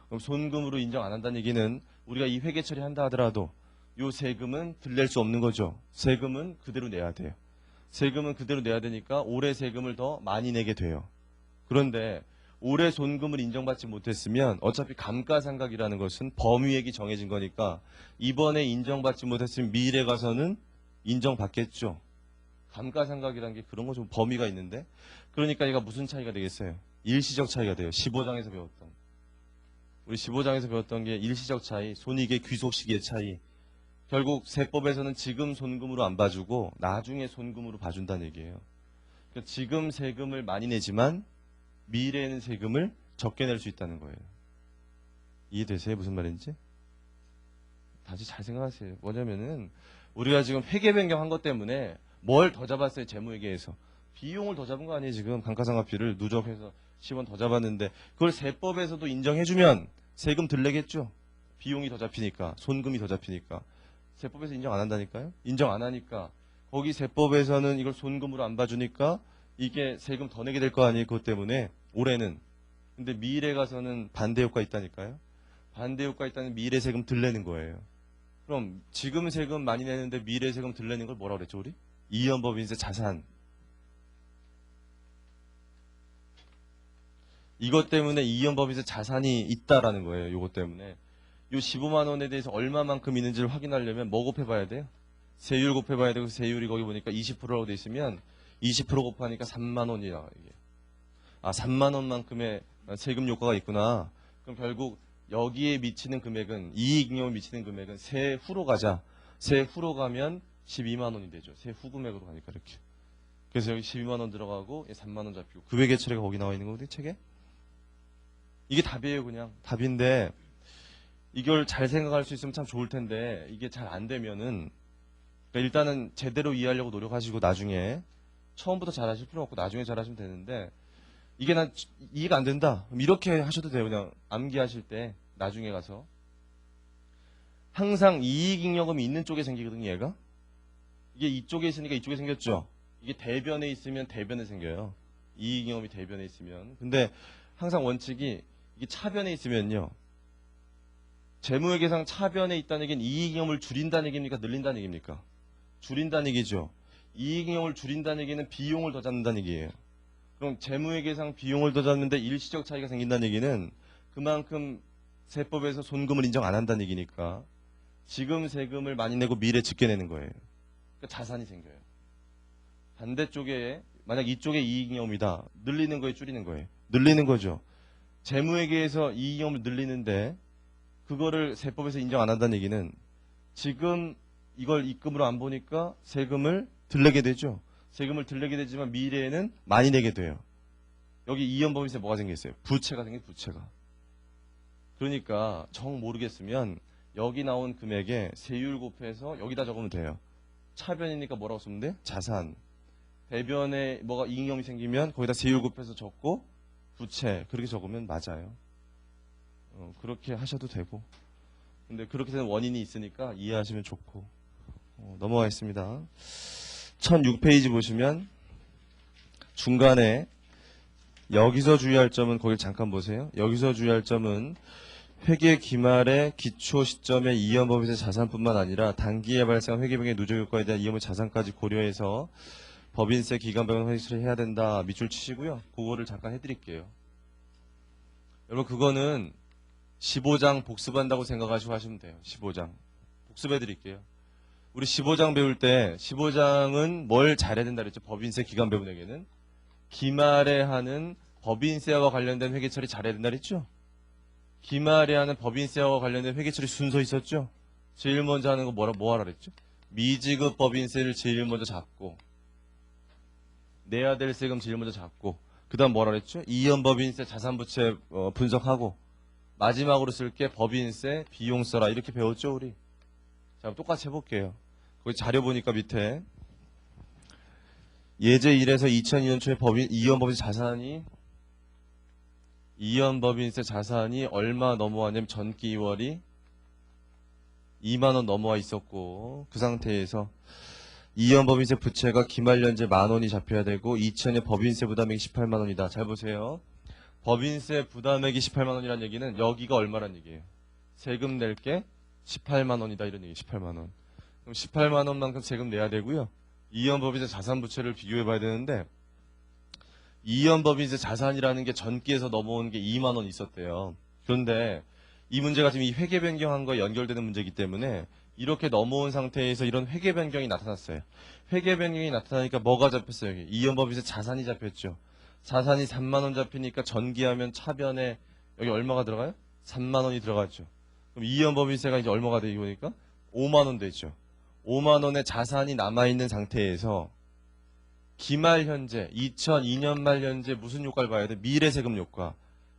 Speaker 1: 그럼 손금으로 인정 안 한다는 얘기는 우리가 이 회계 처리한다 하더라도 이 세금은 들낼 수 없는 거죠. 세금은 그대로 내야 돼요. 세금은 그대로 내야 되니까 올해 세금을 더 많이 내게 돼요. 그런데 올해 손금을 인정받지 못했으면 어차피 감가상각이라는 것은 범위액이 정해진 거니까 이번에 인정받지 못했으면 미래 가서는 인정받겠죠. 감가상각이라는 게 그런 거 좀 범위가 있는데 그러니까 이가 무슨 차이가 되겠어요? 일시적 차이가 돼요. 15장에서 배웠던. 우리 15장에서 배웠던 게 일시적 차이, 손익의 귀속 시기의 차이. 결국 세법에서는 지금 손금으로 안 봐주고 나중에 손금으로 봐준다는 얘기예요. 그러니까 지금 세금을 많이 내지만 미래에는 세금을 적게 낼 수 있다는 거예요. 이해되세요? 무슨 말인지? 다시 잘 생각하세요. 뭐냐면은 우리가 지금 회계 변경한 것 때문에 뭘 더 잡았어요? 재무회계에서. 비용을 더 잡은 거 아니에요? 지금 감가상각비를 누적해서 10원 더 잡았는데 그걸 세법에서도 인정해주면 세금 덜 내겠죠? 비용이 더 잡히니까, 손금이 더 잡히니까. 세법에서 인정 안 한다니까요? 인정 안 하니까 거기 세법에서는 이걸 손금으로 안 봐주니까 이게 세금 더 내게 될 거 아니에요? 그것 때문에 올해는. 근데 미래 가서는 반대 효과 있다니까요? 반대 효과 있다는 미래 세금 덜 내는 거예요. 그럼 지금 세금 많이 내는데 미래 세금 덜 내는 걸 뭐라 그랬죠 우리? 이연법인세 자산. 이것 때문에 이연법인세 자산이 있다라는 거예요. 이것 때문에. 요 15만 원에 대해서 얼마만큼 있는지를 확인하려면 뭐 곱해봐야 돼요? 세율 곱해봐야 되고 세율이 거기 보니까 20%라고 돼 있으면 20% 곱하니까 3만 원이야 이게. 아 3만 원만큼의 세금 효과가 있구나. 그럼 결국 여기에 미치는 금액은 이익잉여에 미치는 금액은 세후로 가자. 세후로 가면 12만 원이 되죠. 세후 금액으로 가니까 이렇게. 그래서 여기 12만 원 들어가고 3만 원 잡히고 금액의 처리가 거기 나와 있는 거거든요. 책에. 이게 답이에요 그냥. 답인데 이걸 잘 생각할 수 있으면 참 좋을 텐데 이게 잘 안 되면은 그러니까 일단은 제대로 이해하려고 노력하시고 나중에 처음부터 잘 하실 필요 없고 나중에 잘 하시면 되는데 이게 난 이해가 안 된다. 그럼 이렇게 하셔도 돼요. 그냥 암기하실 때 나중에 가서 항상 이익잉여금이 있는 쪽에 생기거든요. 얘가 이게 이쪽에 있으니까 이쪽에 생겼죠. 이게 대변에 있으면 대변에 생겨요. 이익잉여금이 대변에 있으면. 근데 항상 원칙이 이게 차변에 있으면요. 재무회계상 차변에 있다는 얘기는 이익잉여금을 줄인다는 얘기입니까? 늘린다는 얘기입니까? 줄인다는 얘기죠. 이익잉여금을 줄인다는 얘기는 비용을 더 잡는다는 얘기예요. 그럼 재무회계상 비용을 더 잡는데 일시적 차이가 생긴다는 얘기는 그만큼 세법에서 손금을 인정 안 한다는 얘기니까 지금 세금을 많이 내고 미래 적게 내는 거예요. 그러니까 자산이 생겨요. 반대쪽에 만약 이쪽에 이익잉여금이다. 늘리는 거예요? 줄이는 거예요? 늘리는 거죠. 재무회계에서 이익잉여금을 늘리는데 그거를 세법에서 인정 안 한다는 얘기는 지금 이걸 입금으로 안 보니까 세금을 덜 내게 되죠. 세금을 덜 내게 되지만 미래에는 많이 내게 돼요. 여기 이연법인세 뭐가 생겼어요? 부채가 생겨요. 부채가. 그러니까 정 모르겠으면 여기 나온 금액에 세율 곱해서 여기다 적으면 돼요. 차변이니까 뭐라고 쓰면 돼? 자산. 대변에 뭐가 이익잉여금이 생기면 거기다 세율 곱해서 적고 부채 그렇게 적으면 맞아요. 그렇게 하셔도 되고. 근데 그렇게 되는 원인이 있으니까 이해하시면 좋고. 넘어가겠습니다. 1006페이지 보시면 중간에 여기서 주의할 점은 거길 잠깐 보세요. 여기서 주의할 점은 회계 기말의 기초 시점의 이연법인세 자산뿐만 아니라 단기에 발생한 회계변경의 누적 효과에 대한 이연법 자산까지 고려해서 법인세 기간변경 회수를 해야 된다. 밑줄 치시고요. 그거를 잠깐 해드릴게요. 여러분 그거는 15장 복습한다고 생각하시고 하시면 돼요. 15장. 복습해드릴게요. 우리 15장 배울 때 15장은 뭘 잘해야 된다 그랬죠? 법인세 기간 배분에게는 기말에 하는 법인세와 관련된 회계 처리 잘해야 된다 그랬죠? 기말에 하는 법인세와 관련된 회계 처리 순서 있었죠? 제일 먼저 하는 거 뭐 하라 그랬죠? 미지급 법인세를 제일 먼저 잡고 내야 될 세금 제일 먼저 잡고 그 다음 뭐라 그랬죠? 이연법인세 자산부채 분석하고 마지막으로 쓸 게 법인세 비용 써라 이렇게 배웠죠 우리? 자 똑같이 해볼게요. 거기 자료 보니까 밑에 예제 1에서 2002년 초에 이연법인세 자산이 얼마 넘어왔냐면 전기 2월이 2만원 넘어와 있었고 그 상태에서 이연법인세 부채가 기말연재 만원이 잡혀야 되고 2000년 법인세 부담액이 18만원이다. 잘 보세요. 법인세 부담액이 18만원이라는 얘기는 여기가 얼마란 얘기예요? 세금 낼 게 18만원이다 이런 얘기 18만원. 그럼 18만원만큼 세금 내야 되고요. 이연법인세 자산부채를 비교해 봐야 되는데 이연법인세 자산이라는 게 전기에서 넘어온 게 2만원 있었대요. 그런데 이 문제가 지금 이 회계 변경한 거에 연결되는 문제이기 때문에 이렇게 넘어온 상태에서 이런 회계 변경이 나타났어요. 회계 변경이 나타나니까 뭐가 잡혔어요? 여기 이연법인세 자산이 잡혔죠. 자산이 3만원 잡히니까 전기하면 차변에 여기 얼마가 들어가요? 3만원이 들어갔죠. 그럼 이연법인세가 이제 얼마가 되기 보니까 5만원 되죠. 5만원의 자산이 남아있는 상태에서 기말 현재 2002년 말 현재 무슨 효과를 봐야 돼? 미래세금 효과.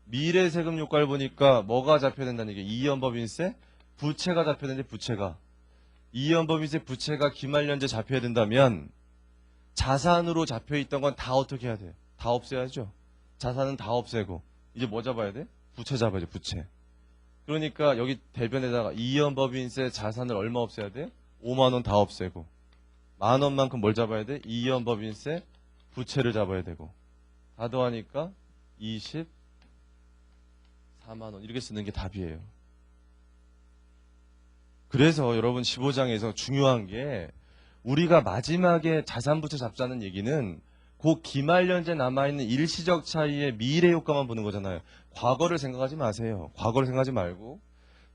Speaker 1: 미래 세금 효과를 보니까 뭐가 잡혀야 된다는 얘기예요. 이연법인세, 부채가 잡혀야 되는데 부채가. 이연법인세 부채가 기말년제 잡혀야 된다면 자산으로 잡혀있던 건 다 어떻게 해야 돼? 다 없애야죠. 자산은 다 없애고 이제 뭐 잡아야 돼? 부채 잡아야죠. 부채. 그러니까 여기 대변에다가 이연법인세 자산을 얼마 없애야 돼? 5만 원 다 없애고 10,000원만큼 뭘 잡아야 돼? 이연법인세 부채를 잡아야 되고 다 더하니까 24만 원 이렇게 쓰는 게 답이에요. 그래서 여러분 15장에서 중요한 게 우리가 마지막에 자산부채 잡자는 얘기는 그 기말년제 남아있는 일시적 차이의 미래 효과만 보는 거잖아요. 과거를 생각하지 마세요. 과거를 생각하지 말고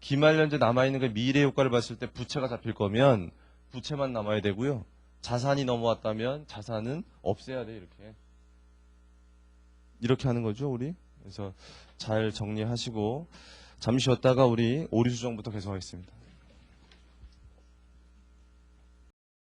Speaker 1: 기말년제 남아있는 그 미래 효과를 봤을 때 부채가 잡힐 거면 부채만 남아야 되고요. 자산이 넘어왔다면 자산은 없애야 돼. 이렇게 하는 거죠 우리. 그래서 잘 정리하시고 잠시 쉬었다가 우리 오리수정부터 계속하겠습니다.